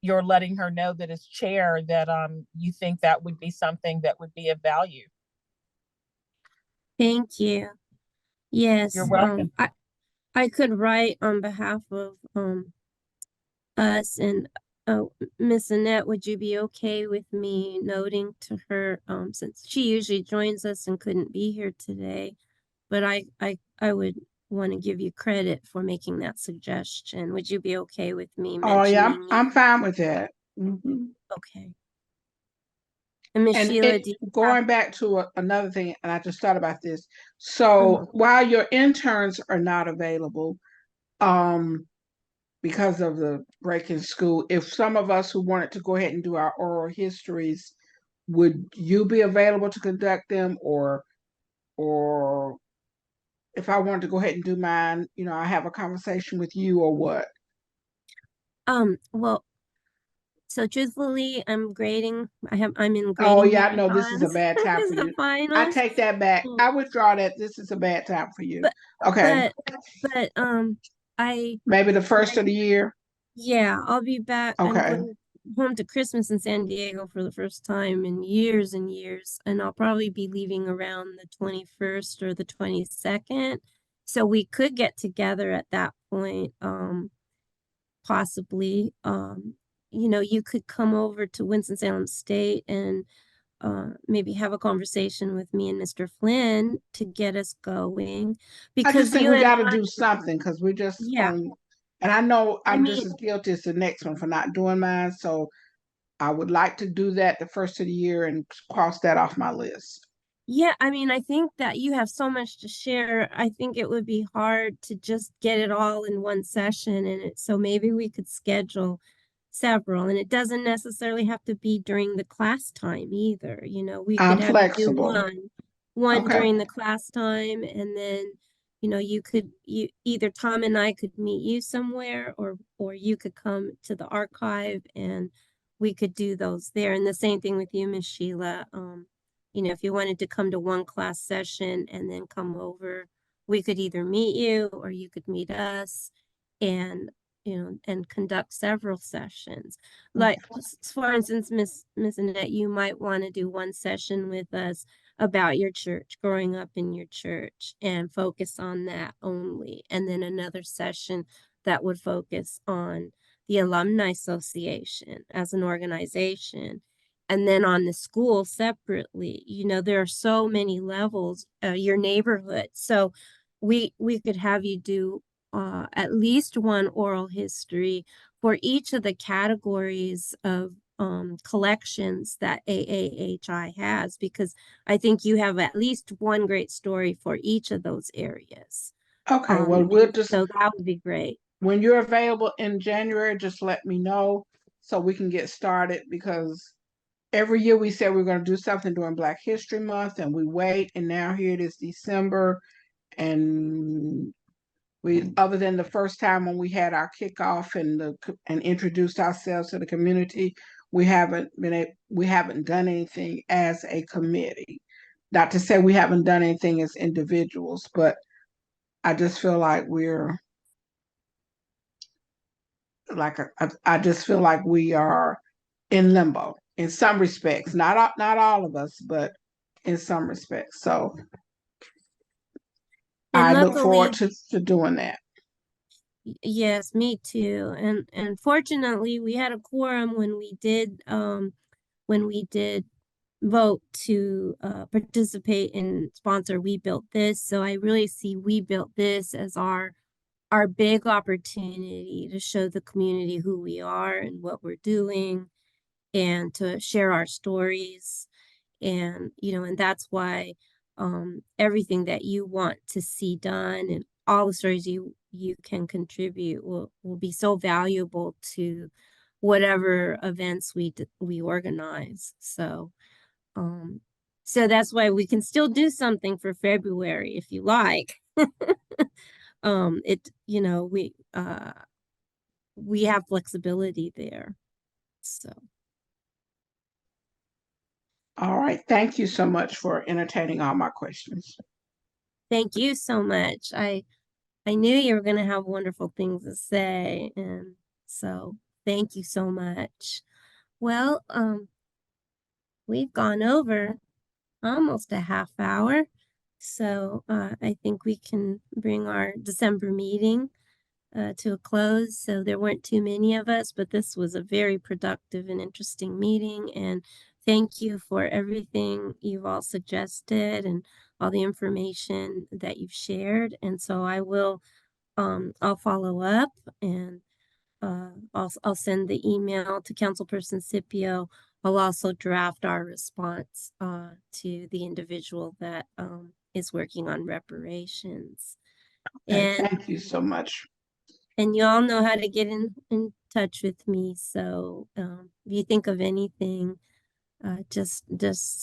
you're letting her know that as chair that you think that would be something that would be of value. Thank you. Yes. You're welcome. I could write on behalf of us. And Miss Annette, would you be okay with me noting to her, since she usually joins us and couldn't be here today, but I would want to give you credit for making that suggestion. Would you be okay with me Oh, yeah, mentioning I'm you? fine with that. Mhm. Okay. And Miss And Sheila, do you have, going back to another thing, and I just thought about this. So while your interns are not available, um, because of the break in school, if some of us who wanted to go ahead and do our oral histories, would you be available to conduct them, or if I wanted to go ahead and do mine, I have a conversation with you, or what? well, so truthfully, I'm in Oh, grading yeah, I know this is a marathons bad time as for the you. I finals. take that back. Mm, I withdraw that. This is a bad time for you. But, Okay. but, but, I, Maybe the first my, of the year. yeah, I'll be back. I'm Okay. going home to Christmas in San Diego for the first time in years and years, and I'll probably be leaving around the 21st or the 22nd. So we could get together at that point, possibly. You could come over to Winston-Salem State and maybe have a conversation with me and Mr. Flynn to get us going, I just because think you we and got to do something because we're just yeah, on, and I know I I'm just mean, as guilty as the next one for not doing mine. So I would like to do that the first of the year and cross that off my list. yeah, I mean, I think that you have so much to share. I think it would be hard to just get it all in one session, and so maybe we could schedule several, and it doesn't necessarily have to be during the class time either. We I'm could have you do flexible. one Okay. during the class time, and then you either Tom and I could meet you somewhere, or you could come to the archive and we could do those there. And the same thing with you, Miss Sheila. If you wanted to come to one class session and then come over, we could either meet you or you could meet us, and and conduct several sessions. Like, for instance, Miss Annette, you might want to do one session with us about your church, growing up in your church, and focus on that only. And then another session that would focus on the Alumni Association as an organization. And then on the school separately. There are so many levels, your neighborhood. So we could have you do at least one oral history for each of the categories of collections that AAHI has, because I think you have at least one great story for each of those areas. Okay. Well, we'll And just, so that would be great. when you're available in January, just let me know so we can get started, because every year we said we are going to do something during Black History Month and we wait, and now here it is December, and we, other than the first time when we had our kickoff and introduced ourselves to the community, we haven't done anything as a committee. Not to say we haven't done anything as individuals, but I just feel like I just feel like we are in limbo in some respects. Not all of us, but in some respects. So And I look forward luckily, to doing that. yes, me too. And fortunately, we had a quorum when we did vote to participate and sponsor We Built This. So I really see We Built This as our big opportunity to show the community who we are and what we're doing, and to share our stories. And that's why everything that you want to see done and all the stories you can contribute will be so valuable to whatever events we organize. So that's why we can still do something for February if you like. It we have flexibility there. So All right. Thank you so much for entertaining all my questions. thank you so much. I knew you were going to have wonderful things to say, and so thank you so much. Well, we've gone over almost a half hour, so I think we can bring our December meeting to a close. So there weren't too many of us, but this was a very productive and interesting meeting. And thank you for everything you've all suggested and all the information that you've shared. And so I'll follow up, and I'll send the email to Councilperson Scipio. I'll also draft our response to the individual that is working on reparations. Okay, And thank you so much. you all know how to get in touch with me. So if you think of anything, just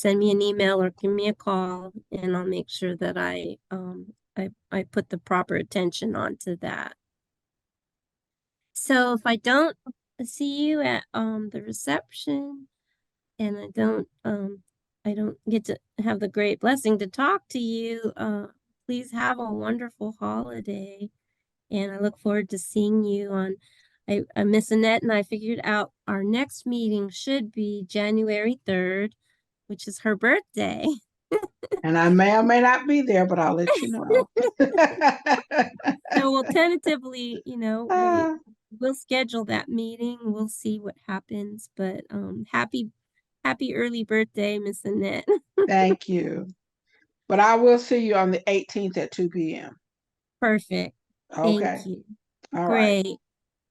send me an email or give me a call, and I'll make sure that I put the proper attention onto that. So if I don't see you at the reception, and I don't get to have the great blessing to talk to you, please have a wonderful holiday. And I look forward to seeing you on, Miss Annette and I figured out our next meeting should be January 3rd, which is her birthday. And I may or may not be there, but I'll let you know. So we'll tentatively, Ah, we'll schedule that meeting. We'll see what happens, but happy early birthday, Miss Annette. thank you. But I will see you on the 18th at 2 p.m. Perfect. Okay. Thank you. All right. Great.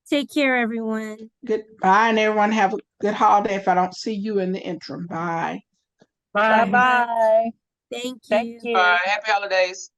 Take care, everyone. Goodbye, and everyone have a good holiday if I don't see you in the interim. Bye. Bye bye. Thank Thank you. you. Bye. Happy holidays.